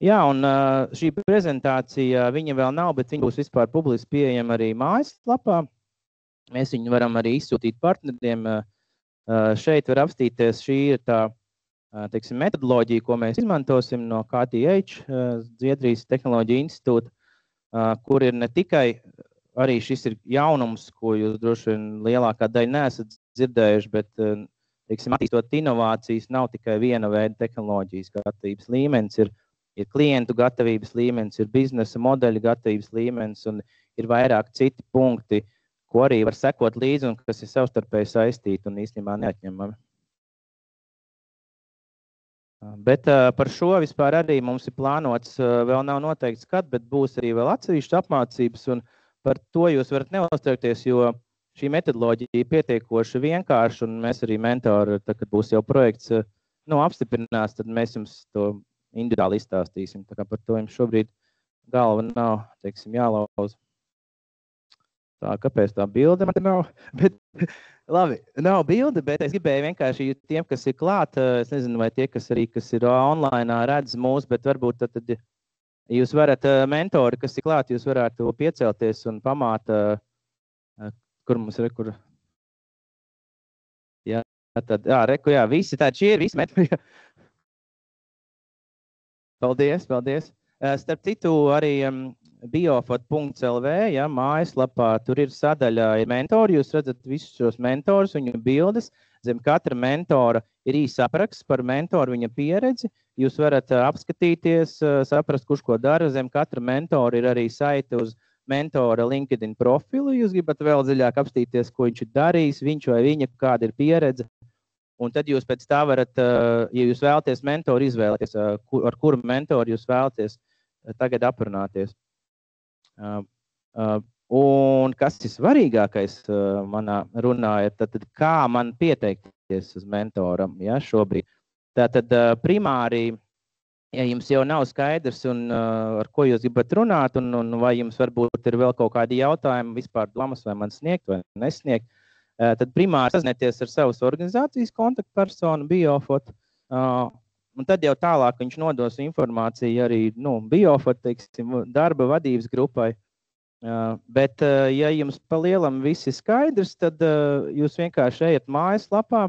Speaker 2: Jā, un šī prezentācija, viņa vēl nav, bet viņa būs vispār publiski pieejama arī mājaslapā. Mēs viņu varam arī izsūtīt partneriem. Šeit var apstīties, šī ir tā, teiksim, metodoloģija, ko mēs izmantosim no KTH, Zviedrijas Tehnoloģiju institūta, kur ir ne tikai, arī šis ir jaunums, ko jūs droši vien lielākā daļa neesat dzirdējuši, bet, teiksim, attīstot inovācijas, nav tikai viena veida tehnoloģijas gatavības līmenis, ir klientu gatavības līmenis, ir biznesa modeļa gatavības līmenis un ir vairāk citi punkti, ko arī var sekot līdzi un kas ir savstarpēji saistīti un īstenībā neatņemami. Bet par šo vispār arī mums ir plānots, vēl nav noteikts kad, bet būs arī vēl atsevišķas apmācības un par to jūs varat neuztraukties, jo šī metodoloģija ir pietiekoši vienkārša un mēs arī mentori, tad, kad būs jau projekts apstiprināts, tad mēs jums to individuāli izstāstīsim. Tā kā par to jums šobrīd galva nav, teiksim, jālauz. Tā, kāpēc tā bilde man nav? Bet, labi, nav bilde, bet es gribēju vienkārši tiem, kas ir klāt, es nezinu, vai tie, kas ir online, redz mūs, bet varbūt tad jūs varat, mentori, kas ir klāt, jūs varētu piecelties un pamāt, kur mums ir, kur... Jā, tad, jā, visi tādi šie ir, visi mentori. Paldies, paldies. Starp citu, arī Biofoot.lv, ja, mājaslapā, tur ir sadaļa ir mentori, jūs redzat visus šos mentorus, viņu bildes, zem katra mentora ir īsts apraksts par mentoru, viņa pieredzi, jūs varat apskatīties, saprast, kurš ko dara, zem katra mentora ir arī saite uz mentora LinkedIn profilu, jūs gribat vēl dziļāk apstīties, ko viņš ir darījis, viņš vai viņa, kāda ir pieredze. Un tad jūs pēc tā varat, ja jūs vēlaties mentoru izvēlēties, ar kuru mentoru jūs vēlaties tagad aprunāties. Un kas ir svarīgākais manā runā, ir tad kā man pieteikties uz mentoram, ja, šobrīd. Tātad primāri, ja jums jau nav skaidrs, un ar ko jūs gribat runāt, un vai jums varbūt ir vēl kaut kādi jautājumi vispār domas, vai man sniegt vai nesniegt, tad primāri sazinieties ar savas organizācijas kontaktpersonu Biofoot, un tad jau tālāk viņš nodos informāciju arī Biofoot, teiksim, darba vadības grupai. Bet, ja jums pa lielam viss ir skaidrs, tad jūs vienkārši ejat mājaslapā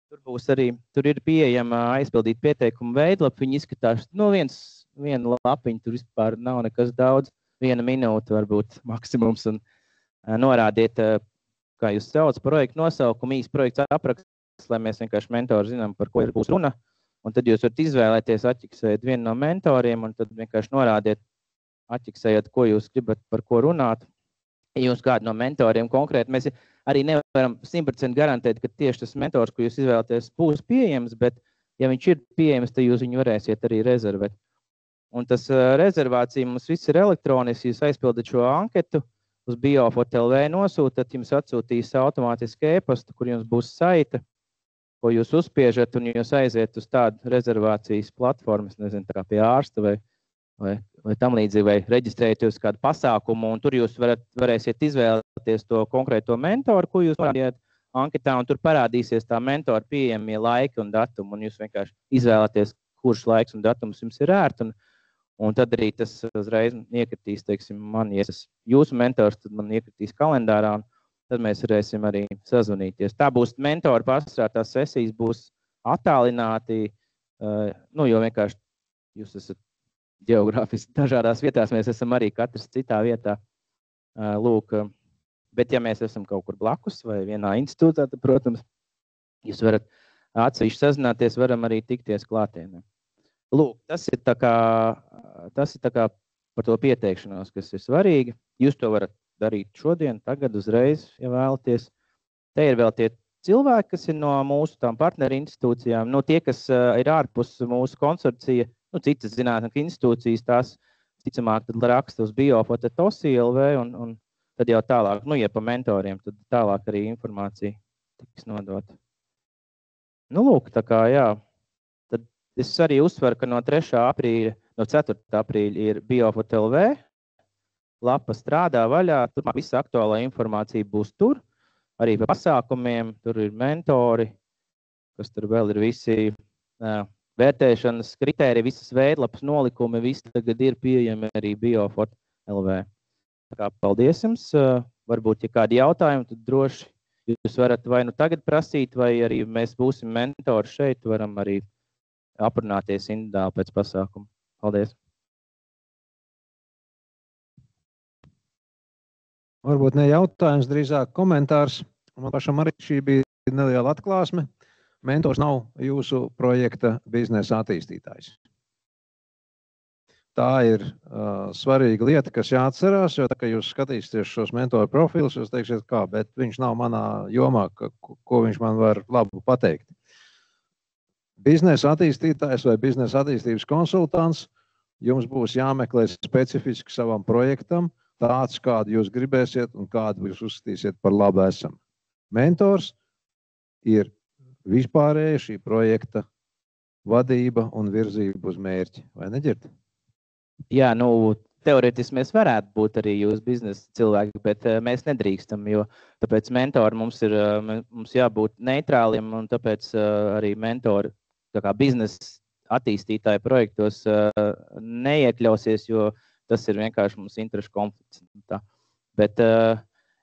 Speaker 2: Tur ir pieejama aizpildīt pieteikumu veidlapu. Viņi izskatās, viena lapiņa, tur vispār nav nekas daudz. 1 minūte varbūt maksimums. Un norādiet, kā jūs sauc, projektu nosaukumu, īsts projekts apraksts, lai mēs vienkārši mentori zinām, par ko būs runa. Un tad jūs varat izvēlēties, atķiksējot vienu no mentoriem, un tad vienkārši norādiet, atķiksējot, ko jūs gribat, par ko runāt. Ja jūs kādu no mentoriem konkrēti, mēs arī nevaram 100% garantēt, ka tieši tas mentors, ko jūs izvēlaties, būs pieejams, bet ja viņš ir pieejams, tad jūs viņu varēsiet arī rezervēt. Un tas rezervācija mums viss ir elektroniski, jūs aizpildat šo anketu, uz biofot.lv nosūtat, jums atsūtīs automātiski e-pastu, kur jums būs saite, ko jūs uzspiežat, un jūs aiziet uz tādu rezervācijas platformu, nezinu, tā kā pie ārsta vai tam līdzīgi, vai reģistrējat uz kādu pasākumu, un tur jūs varēsiet izvēlēties to konkrēto mentoru, ko jūs norādījāt anketā, un tur parādīsies tā mentora pieejamie laiki un datumi, un jūs vienkārši izvēlaties, kurš laiks un datums jums ir ērti, un tad arī tas uzreiz iekritīs, teiksim, man, ja es jūsu mentors, tad man iekritīs kalendārā, un tad mēs varēsim arī sazvanīties. Tā būs mentora pastrātās sesijas, būs attālināti, jo vienkārši jūs esat ģeogrāfiski dažādās vietās, mēs esam arī katrs citā vietā. Lūk, bet ja mēs esam kaut kur blakus vai vienā institūtā, tad, protams, jūs varat atsevišķi sazināties, varam arī tikties klātienē. Lūk, tas ir tā kā par to pieteikšanos, kas ir svarīgi. Jūs to varat darīt šodien, tagad, uzreiz, ja vēlaties. Te ir vēl tie cilvēki, kas ir no mūsu tām partneru institūcijām, tie, kas ir ārpus mūsu konsorcija, citas zinātnieku institūcijas, tās ticamāk tad raksta uz biofot.lv un tad jau tālāk, ja pa mentoriem, tad tālāk arī informācija tiks nodota. Lūk, tā kā jā, tad es arī uzsveru, ka no 3. aprīļa, no 4. aprīļa ir biofot.lv, lapa strādā vaļā, turpmāk visa aktuālā informācija būs tur, arī par pasākumiem, tur ir mentori, kas tur vēl ir visi vērtēšanas kritēriji, visas veidlapas nolikumi, visi tagad ir pieejami arī biofot.lv. Tā kā paldies jums. Varbūt, ja kādi jautājumi, tad droši jūs varat vai nu tagad prasīt, vai arī mēs būsim mentori šeit, varam arī aprunāties individuāli pēc pasākuma. Paldies.
Speaker 1: Varbūt ne jautājums, drīzāk komentārs. Man pašam arī šī bija neliela atklāsme. Mentors nav jūsu projekta biznesa attīstītājs. Tā ir svarīga lieta, kas jāatcerās, jo tā, ka jūs skatīsieties šos mentoru profilus, jūs teiksiet, kā, bet viņš nav manā jomā, ko viņš man var labu pateikt. Biznesa attīstītājs vai biznesa attīstības konsultants jums būs jāmeklē specifiski savam projektam, tāds, kādu jūs gribēsiet un kādu jūs uzskatīsiet par labu esam. Mentors ir vispārēja šī projekta vadība un virzība uz mērķi, vai neģird?
Speaker 2: Jā, teorētiski mēs varētu būt arī jūsu biznesa cilvēki, bet mēs nedrīkstam, jo tāpēc mentori mums jābūt neitrāliem, un tāpēc arī mentori tā kā biznesa attīstītāji projektos neiekļausies, jo tas ir vienkārši mums interešu konflikts. Bet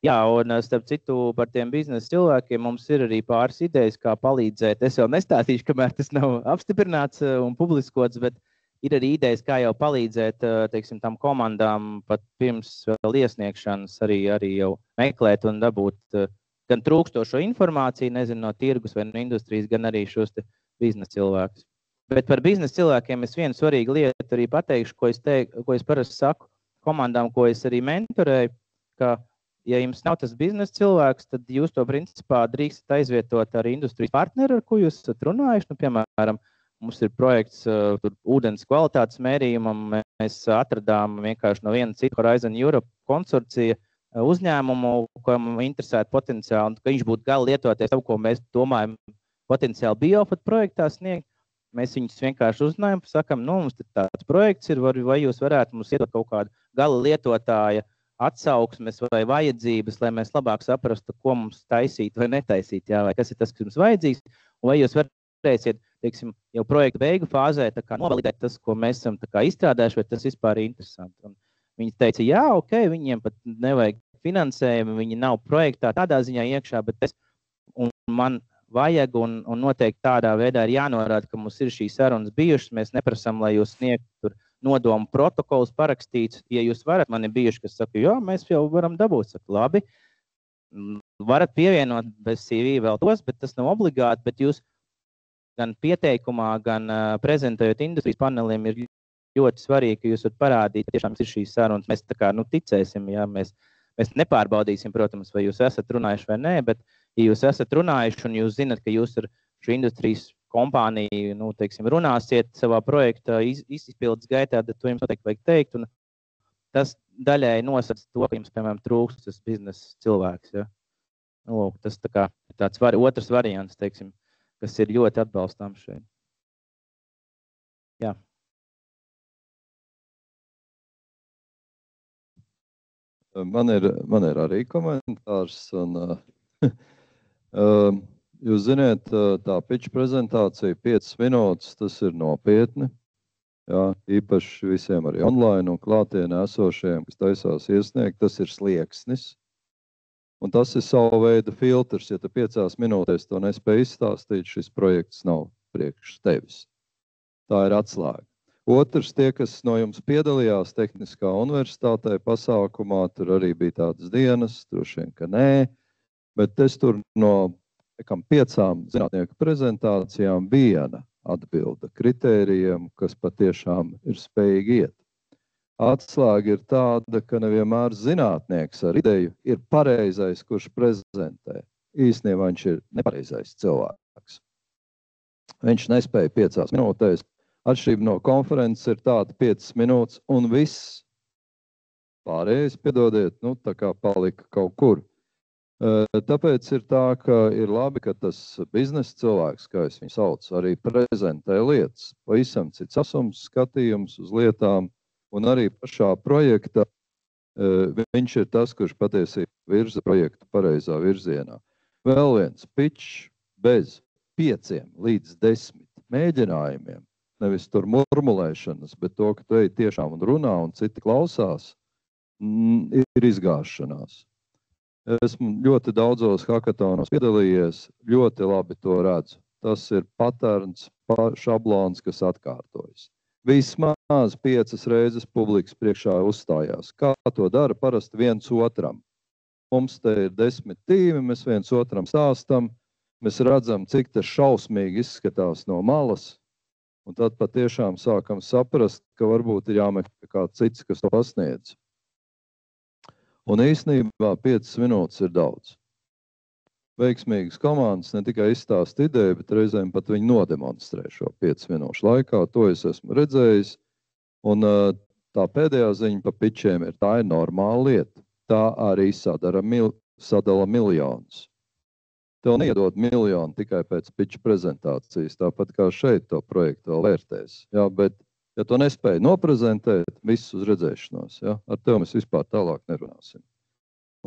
Speaker 2: jā, un starp citu par tiem biznesa cilvēkiem mums ir arī pāris idejas, kā palīdzēt. Es jau nestāstīšu, kamēr tas nav apstiprināts un publiskots, bet ir arī idejas, kā jau palīdzēt, teiksim, tam komandām pat pirms vēl iesniegšanas arī jau meklēt un dabūt gan trūkstošo informāciju, nezinu, no tirgus vai no industrijas, gan arī šos te biznesa cilvēkus. Bet par biznesa cilvēkiem es vienu svarīgu lietu arī pateikšu, ko es parasti saku komandām, ko es arī mentorēju, ka ja jums nav tas biznesa cilvēks, tad jūs to principā drīkstat aizvietot ar industrijas partneri, ar ko jūs esat runājuši. Piemēram, mums ir projekts ūdens kvalitātes mērījumam. Mēs atradām vienkārši no viena citu Horizon Europe konsorcija uzņēmumu, kam interesētu potenciāli, ka viņš būtu gala lietoties tam, ko mēs domājam potenciāli biofot projektā sniegt. Mēs viņus vienkārši uzzinājām, sakam, mums tāds projekts ir, vai jūs varētu mums iedot kaut kādu gala lietotāja atsauksmes vai vajadzības, lai mēs labāk saprastu, ko mums taisīt vai netaisīt, jā, vai kas ir tas, kas mums vajadzīgs, un vai jūs varēsiet, teiksim, jau projekta beigu fāzē novalidēt tas, ko mēs esam izstrādājuši, vai tas vispār ir interesanti. Un viņi teica, jā, ok, viņiem pat nevajag finansējumu, viņi nav projektā tādā ziņā iekšā, bet man vajag, un noteikti tādā veidā ir jānorāda, ka mums ir šīs sarunas bijušas. Mēs neprasām, lai jūs sniegtu nodomu protokolus parakstīts. Ja jūs varat, man ir bijuši, kas saka, jo, mēs jau varam dabūt. Saka, labi, varat pievienot bez CV vēl tos, bet tas nav obligāti, bet jūs gan pieteikumā, gan prezentējot industrijas paneliem ir ļoti svarīgi, ka jūs varat parādīt, ka tiešām ir šīs sarunas. Mēs tā kā, ticēsim, ja mēs nepārbaudīsim, protams, vai jūs esat runājuši vai nē, bet ja jūs esat runājuši un jūs zinat, ka jūs ar šo industrijas kompāniju, teiksim, runāsiet savā projekta izpildes gaitā, tad to jums noteikti vajag teikt, un tas daļai nosacīs to, ka jums, piemēram, trūkst tas biznesa cilvēks, ja. Tas tā kā tāds otrs variants, teiksim, kas ir ļoti atbalstāms šeit. Jā.
Speaker 3: Man ir arī komentārs, un jūs ziniet, tā pitch prezentācija 5 minūtes, tas ir nopietni. Jā, īpaši visiem arī online un klātienē esošiem, kas taisās iesniegt, tas ir slieksnis. Un tas ir sava veida filtrs. Ja tu 5 minūtēs to nespēj izstāstīt, šis projekts nav priekš tevis. Tā ir atslēga. Otrs, tie, kas no jums piedalījās Tehniskā universitātē pasākumā, tur arī bija tādas dienas, droši vien, ka nē, bet es tur no 5 zinātnieku prezentācijām viena atbilda kritērijiem, kas patiešām ir spējīgi iet. Atslēga ir tāda, ka nevienmēr zinātnieks ar ideju ir pareizais, kurš prezentē. Īstenībā viņš ir nepareizais cilvēks. Viņš nespēja 5 minūtēs. Atšķirība no konferences ir tāda 5 minūtes un viss. Pārējais, piedodiet, tā kā palika kaut kur. Tāpēc ir tā, ka ir labi, ka tas biznesa cilvēks, kā es viņu saucu, arī prezentē lietas. Pavisam cits asums, skatījums uz lietām. Un arī pašā projekta viņš ir tas, kurš patiesībā virza projektu pareizā virzienā. Vēl viens pitch bez 5 līdz 10 mēģinājumiem, nevis tur murmulēšanas, bet to, ka tu ej tiešām un runā un citi klausās, ir izgāšanās. Esmu ļoti daudzos hackathonos piedalījies, ļoti labi to redzu. Tas ir paterns, šablons, kas atkārtojas. Vismaz 5 reizes publikas priekšā uzstājās. Kā to dara parasti viens otram? Mums te ir 10 tīmi, mēs viens otram stāstam, mēs redzam, cik tas šausmīgi izskatās no malas, un tad patiešām sākam saprast, ka varbūt ir jāmeklē kāds cits, kas to pasniedz. Un īstenībā 5 minūtes ir daudz. Veiksmīgas komandas ne tikai izstāsta ideju, bet reizēm pat viņi nodemonstrē šo 5 minūšu laikā. To es esmu redzējis. Un tā pēdējā ziņa pa pitčiem ir, tā ir normāla lieta. Tā arī sadala miljonus. Tev neiedod miljonu tikai pēc pitča prezentācijas, tāpat kā šeit to projektu vēl vērtēs. Jā, bet, ja to nespēj noprezentēt, viss uz redzēšanos. Jā, ar tev mēs vispār tālāk nerunāsim.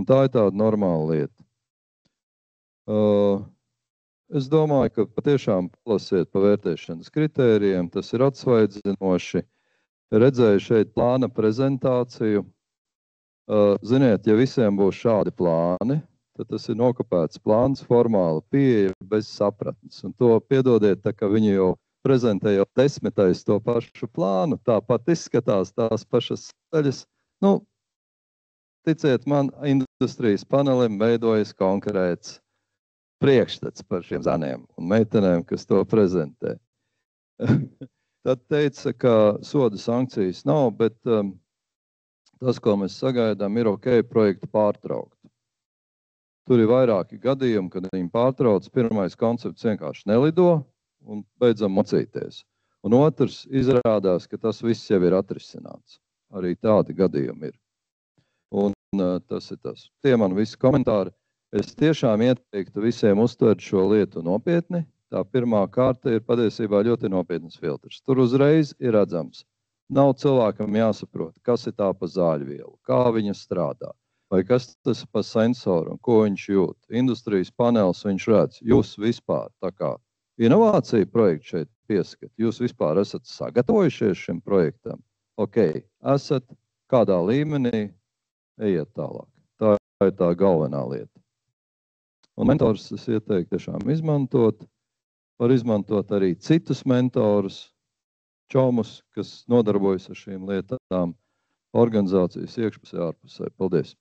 Speaker 3: Un tā ir tāda normāla lieta. Es domāju, ka patiešām palasiet pa vērtēšanas kritērijiem, tas ir atsvaidzinoši. Redzēju šeit plāna prezentāciju. Ziniet, ja visiem būs šādi plāni, tad tas ir nokopēts plāns, formāla pieeja bez sapratnes. Un to piedodiet, tā ka viņi jau prezentē jau 10. to pašu plānu, tāpat izskatās tās pašas daļas. Ticiet man, industrijas panelim veidojas konkrēts priekšstats par šiem zaniem un meitenēm, kas to prezentē. Tad teica, ka soda sankcijas nav, bet tas, ko mēs sagaidām, ir ok projektu pārtraukt. Tur ir vairāki gadījumi, kad viņi pārtrauc. Pirmais koncepts vienkārši nelido un beidzam mocīties. Un otrs izrādās, ka tas viss jau ir atrisināts. Arī tādi gadījumi ir. Un tas ir tas. Tie man visi komentāri. Es tiešām ieteiktu visiem uztvert šo lietu nopietni. Tā pirmā kārta ir patiesībā ļoti nopietnas filtrs. Tur uzreiz ir redzams. Nav cilvēkam jāsaprot, kas ir tā pa zāļvielu, kā viņa strādā, vai kas tas pa sensoru un ko viņš jūt. Industrijas panelis viņš redz. Jūs vispār tā kā inovācija projektu šeit pieskat. Jūs vispār esat sagatavojušies šim projektam. Ok, esat kādā līmenī, ejiet tālāk. Tā ir tā galvenā lieta. Un mentors es ieteiktu tiešām izmantot. Var izmantot arī citus mentorus, čomus, kas nodarbojas ar šīm lietām, organizācijas iekšpusē, ārpusē. Paldies!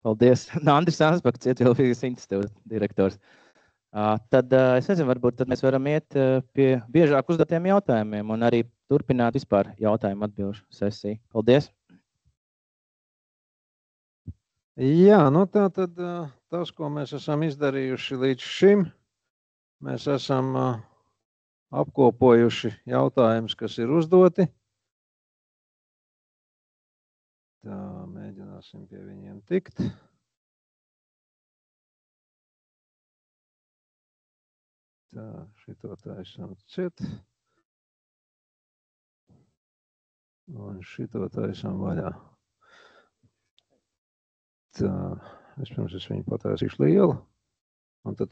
Speaker 2: Paldies! Andris Anspakts, Ietilpīgas institūta direktors. Tad es nezinu, varbūt tad mēs varam iet pie biežāk uzdotiem jautājumiem un arī turpināt vispār jautājumu atbilžu sesiju. Paldies!
Speaker 1: Jā, nu tā tad tas, ko mēs esam izdarījuši līdz šim, mēs esam apkopojuši jautājumus, kas ir uzdoti. Tā, mēģināsim pie viņiem tikt. Tā, šito taisam ciet. Un šito taisam vaļā. Tā, vispirms es viņu pataisīšu lielu. Un tad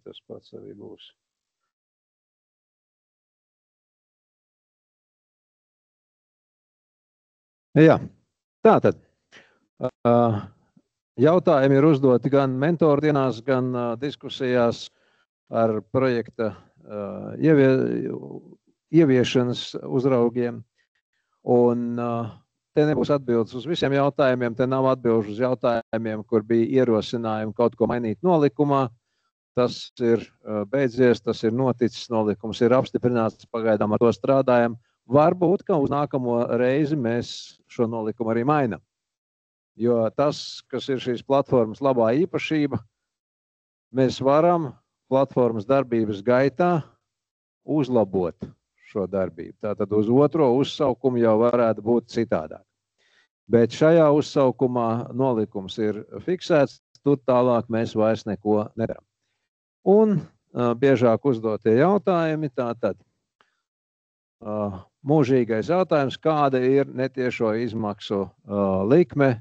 Speaker 1: tas pats arī būs. Jā, tātad. Jautājumi ir uzdoti gan mentoru dienās, gan diskusijās ar projekta ieviešanas uzraugiem. Un te nebūs atbildes uz visiem jautājumiem, te nav atbildes uz jautājumiem, kur bija ierosinājumi kaut ko mainīt nolikumā. Tas ir beidzies, tas ir noticis, nolikums ir apstiprināts, pagaidām ar to strādājam. Varbūt, ka uz nākamo reizi mēs šo nolikumu arī mainām. Jo tas, kas ir šīs platformas labā īpašība, mēs varam platformas darbības gaitā uzlabot šo darbību. Tātad uz otro uzsaukumu jau varētu būt citādāk. Bet šajā uzsaukumā nolikums ir fiksēts, tur tālāk mēs vairs neko nedaram. Un biežāk uzdotie jautājumi, tātad mūžīgais jautājums, kāda ir netiešo izmaksu likme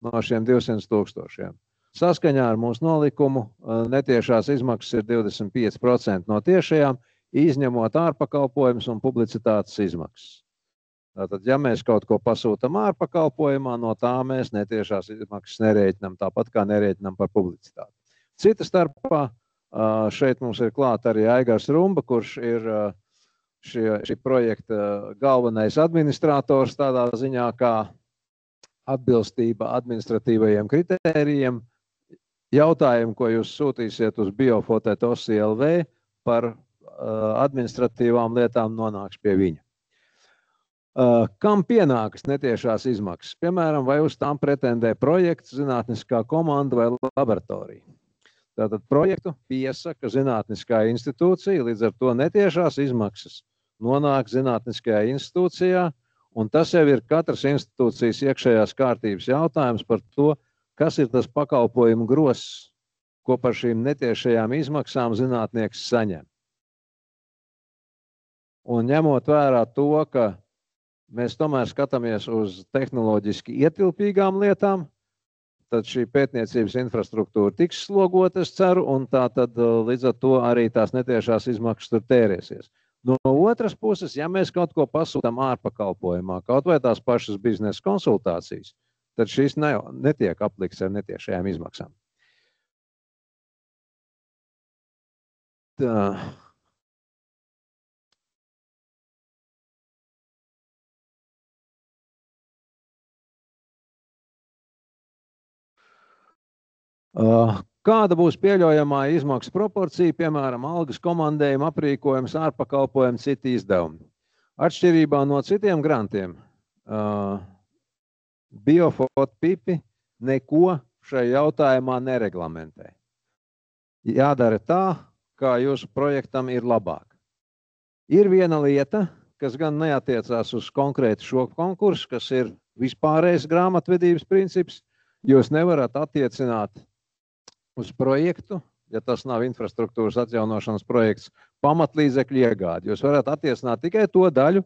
Speaker 1: no šiem 200 000. Saskaņā ar mūsu nolikumu netiešās izmaksas ir 25% no tiešajām, izņemot ārpakalpojumus un publicitātes izmaksas. Tātad, ja mēs kaut ko pasūtam ārpakalpojumā, no tā mēs netiešās izmaksas nerēķinām, tāpat kā nerēķinām par publicitāti. Cita starpā šeit mums ir klāt arī Aigars Rumba, kurš ir šī projekta galvenais administrators tādā ziņā, kā atbilstība administratīvajiem kritērijiem. Jautājumu, ko jūs sūtīsiet uz biofotet.lv par administratīvām lietām, nonāks pie viņa. Kam pienākas netiešās izmaksas? Piemēram, vai uz tām pretendē projekts, zinātniskā komanda vai laboratorija? Tātad projektu piesaka zinātniskā institūcija, līdz ar to netiešās izmaksas nonāk zinātniskajā institūcijā, un tas jau ir katras institūcijas iekšējās kārtības jautājums par to, kas ir tas pakalpojumu gross, ko par šīm netiešajām izmaksām zinātnieks saņem. Un ņemot vērā to, ka mēs tomēr skatāmies uz tehnoloģiski ietilpīgām lietām, tad šī pētniecības infrastruktūra tiks slogota, es ceru, un tā tad līdz ar to arī tās netiešās izmaksas tur tērēsies. No otras puses, ja mēs kaut ko pasūtam ārpakalpojumā, kaut vai tās pašas biznesa konsultācijas, tad šīs netiek aplikts ar netiešajām izmaksām. Tā. Kāda būs pieļaujamā izmaksu proporcija, piemēram, algas komandējuma, aprīkojums, ārpakalpojumi, citi izdevumi? Atšķirībā no citiem grantiem, Biofot pipi neko šai jautājumā nereglamentē. Jādara tā, kā jūsu projektam ir labāk. Ir viena lieta, kas gan neatiecās uz konkrētu šo konkursu, kas ir vispārējais grāmatvedības princips. Jūs nevarat attiecināt uz projektu, ja tas nav infrastruktūras atjaunošanas projekts, pamatlīdzekļu iegādi. Jūs varat attiecināt tikai to daļu,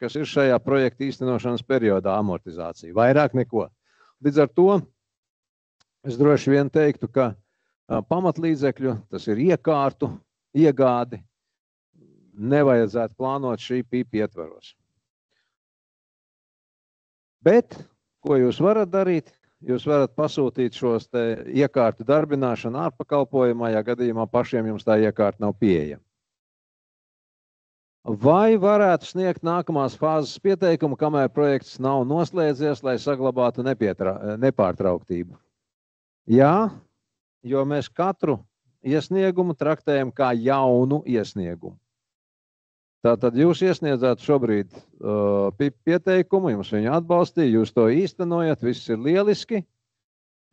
Speaker 1: kas ir šajā projekta īstenošanas periodā amortizācija. Vairāk neko. Līdz ar to es droši vien teiktu, ka pamatlīdzekļu, tas ir iekārtu, iegādi, nevajadzētu plānot šī PIP ietvaros. Bet, ko jūs varat darīt? Jūs varat pasūtīt šos te iekārtu darbināšanu ārpakalpojumā, ja gadījumā pašiem jums tā iekārta nav pieejama. Vai varētu sniegt nākamās fāzes pieteikumu, kamēr projekts nav noslēdzies, lai saglabātu nepārtrauktību? Jā, jo mēs katru iesniegumu traktējam kā jaunu iesniegumu. Tātad jūs iesniedzāt šobrīd PIP pieteikumu, jums viņu atbalstīja, jūs to īstenojat, viss ir lieliski,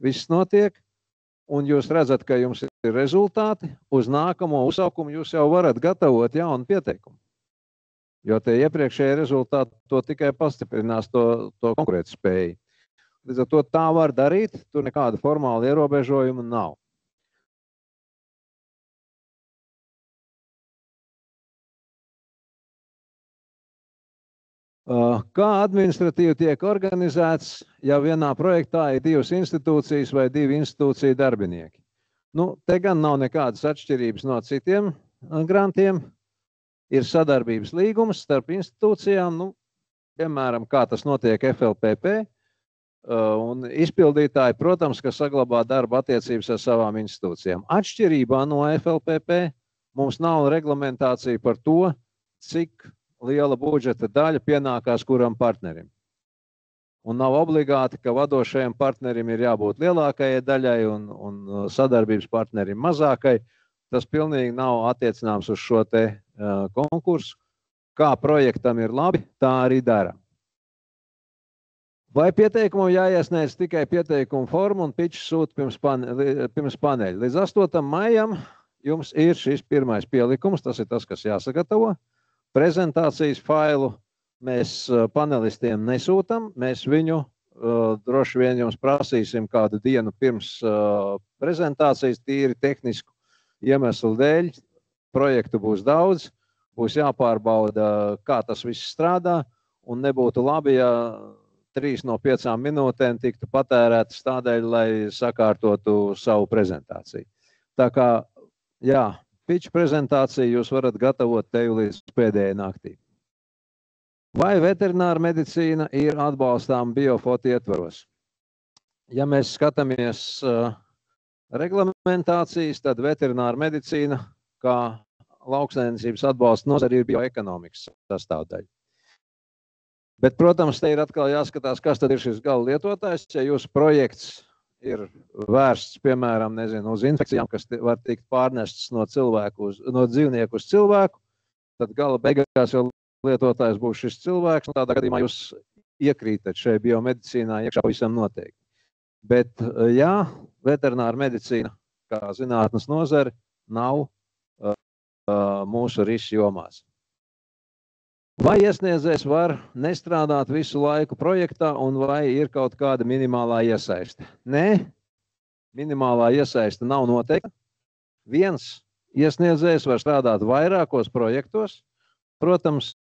Speaker 1: viss notiek, un jūs redzat, ka jums ir rezultāti, uz nākamo uzsaukumu jūs jau varat gatavot jaunu pieteikumu. Jo tie iepriekšējie rezultāti to tikai pastiprinās to konkurētspēju. Līdz ar to tā var darīt, tur nekāda formāla ierobežojuma nav. Kā administratīvi tiek organizēts, ja vienā projektā ir 2 institūcijas vai 2 institūciju darbinieki? Nu, te gan nav nekādas atšķirības no citiem grantiem. Ir sadarbības līgums starp institūcijām, nu, piemēram, kā tas notiek FLPP, un izpildītāji, protams, ka saglabā darba attiecības ar savām institūcijām. Atšķirībā no FLPP mums nav reglamentācija par to, cik liela budžeta daļa pienākās kuram partnerim. Un nav obligāti, ka vadošajam partnerim ir jābūt lielākajai daļai un sadarbības partnerim mazākai. Tas pilnīgi nav attiecināms uz šo te konkursu. Kā projektam ir labi, tā arī dara. Vai pieteikumu jāiesniedz tikai pieteikumu formu un pitch sūta pirms paneļa? Līdz 8. maijam jums ir šis pirmais pielikums, tas ir tas, kas jāsagatavo. Prezentācijas failu mēs panelistiem nesūtam, mēs viņu droši vien jums prasīsim kādu dienu pirms prezentācijas tīri tehnisku iemeslu dēļ. Projektu būs daudz, būs jāpārbauda, kā tas viss strādā, un nebūtu labi, ja 3 no 5 minūtēm tiktu patērētas tādēļ, lai sakārtotu savu prezentāciju. Tā kā, jā, pitch prezentāciju jūs varat gatavot teju līdz pēdējai naktī. Vai veterināra medicīna ir atbalstām biofoto ietvaros? Ja mēs skatāmies reglamentācijas, tad veterināra medicīna, kā lauksaimniecības atbalsta nozare, ir bioekonomikas sastāvdaļa. Bet, protams, te ir atkal jāskatās, kas tad ir šis gala lietotājs. Ja jūsu projekts ir vērsts, piemēram, nezinu, uz infekcijām, kas var tikt pārnestas no dzīvnieku uz cilvēku, tad gala beigās jau lietotājs būs šis cilvēks, un tādā gadījumā jūs iekrītat šai biomedicīnā iekšā pavisam noteikti. Bet, jā, veterināra medicīna, kā zinātnes nozare, nav mūsu risu jomās. Vai iesniedzējs var nestrādāt visu laiku projektā, un vai ir kaut kāda minimālā iesaiste? Nē, minimālā iesaiste nav noteikta. Viens iesniedzējs var strādāt vairākos projektos, protams,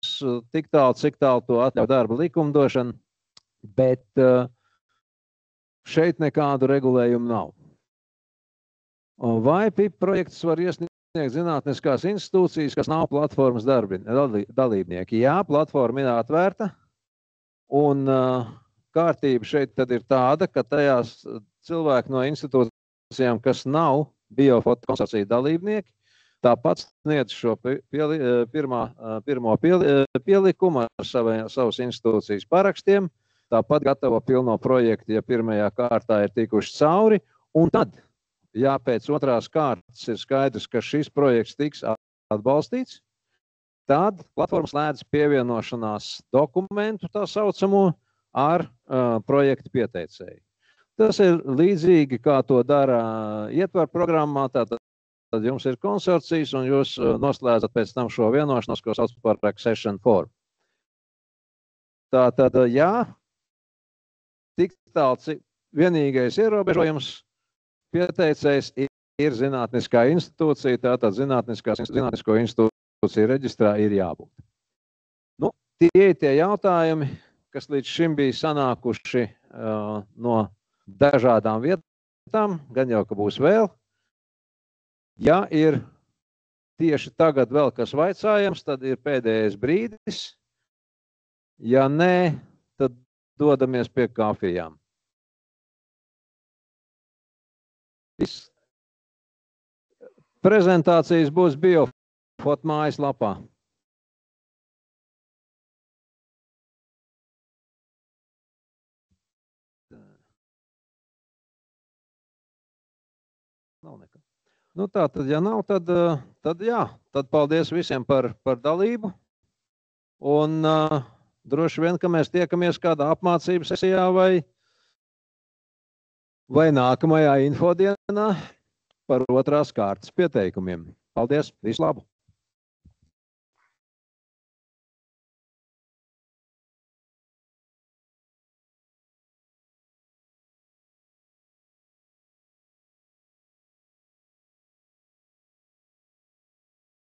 Speaker 1: tik tālu, cik tālu to atļauj darba likumdošana, bet šeit nekādu regulējumu nav. Vai PIP projekts var iesniegt zinātniskās institūcijas, kas nav platformas dalībnieki? Jā, platforma ir atvērta, un kārtība šeit tad ir tāda, ka tajās cilvēki no institūcijām, kas nav biofoto konsorcija dalībnieki, tāpat sniedz šo pirmo pielikumu ar savas institūcijas parakstiem, tāpat gatavo pilno projektu, ja pirmajā kārtā ir tikuši cauri, un tad, ja pēc otrās kārtas ir skaidrs, ka šis projekts tiks atbalstīts, tad platforma slēdz pievienošanās dokumentu, tā saucamo, ar projektu pieteicēju. Tas ir līdzīgi, kā to dara ietvaru programmā, tad jums ir konsorcijas, un jūs noslēdzat pēc tam šo vienošanos, ko sauc par accession form. Tātad, jā, tik tālu vienīgais ierobežojums, pieteicējs ir zinātniskā institūcija, tātad zinātnisko institūciju reģistrā ir jābūt. Nu, tie ir tie jautājumi, kas līdz šim bija sanākuši no dažādām vietām, gan jau, ka būs vēl. Ja ir tieši tagad vēl kas vaicājams, tad ir pēdējais brīdis. Ja nē, tad dodamies pie kafijām. Prezentācijas būs Biofot mājaslapā. Nav nekā. Nu tā, tad ja nav, tad jā. Tad paldies visiem par dalību. Un droši vien, ka mēs tiekamies kādā apmācības sesijā vai nākamajā infodienā par otrās kārtas pieteikumiem. Paldies, visu labu!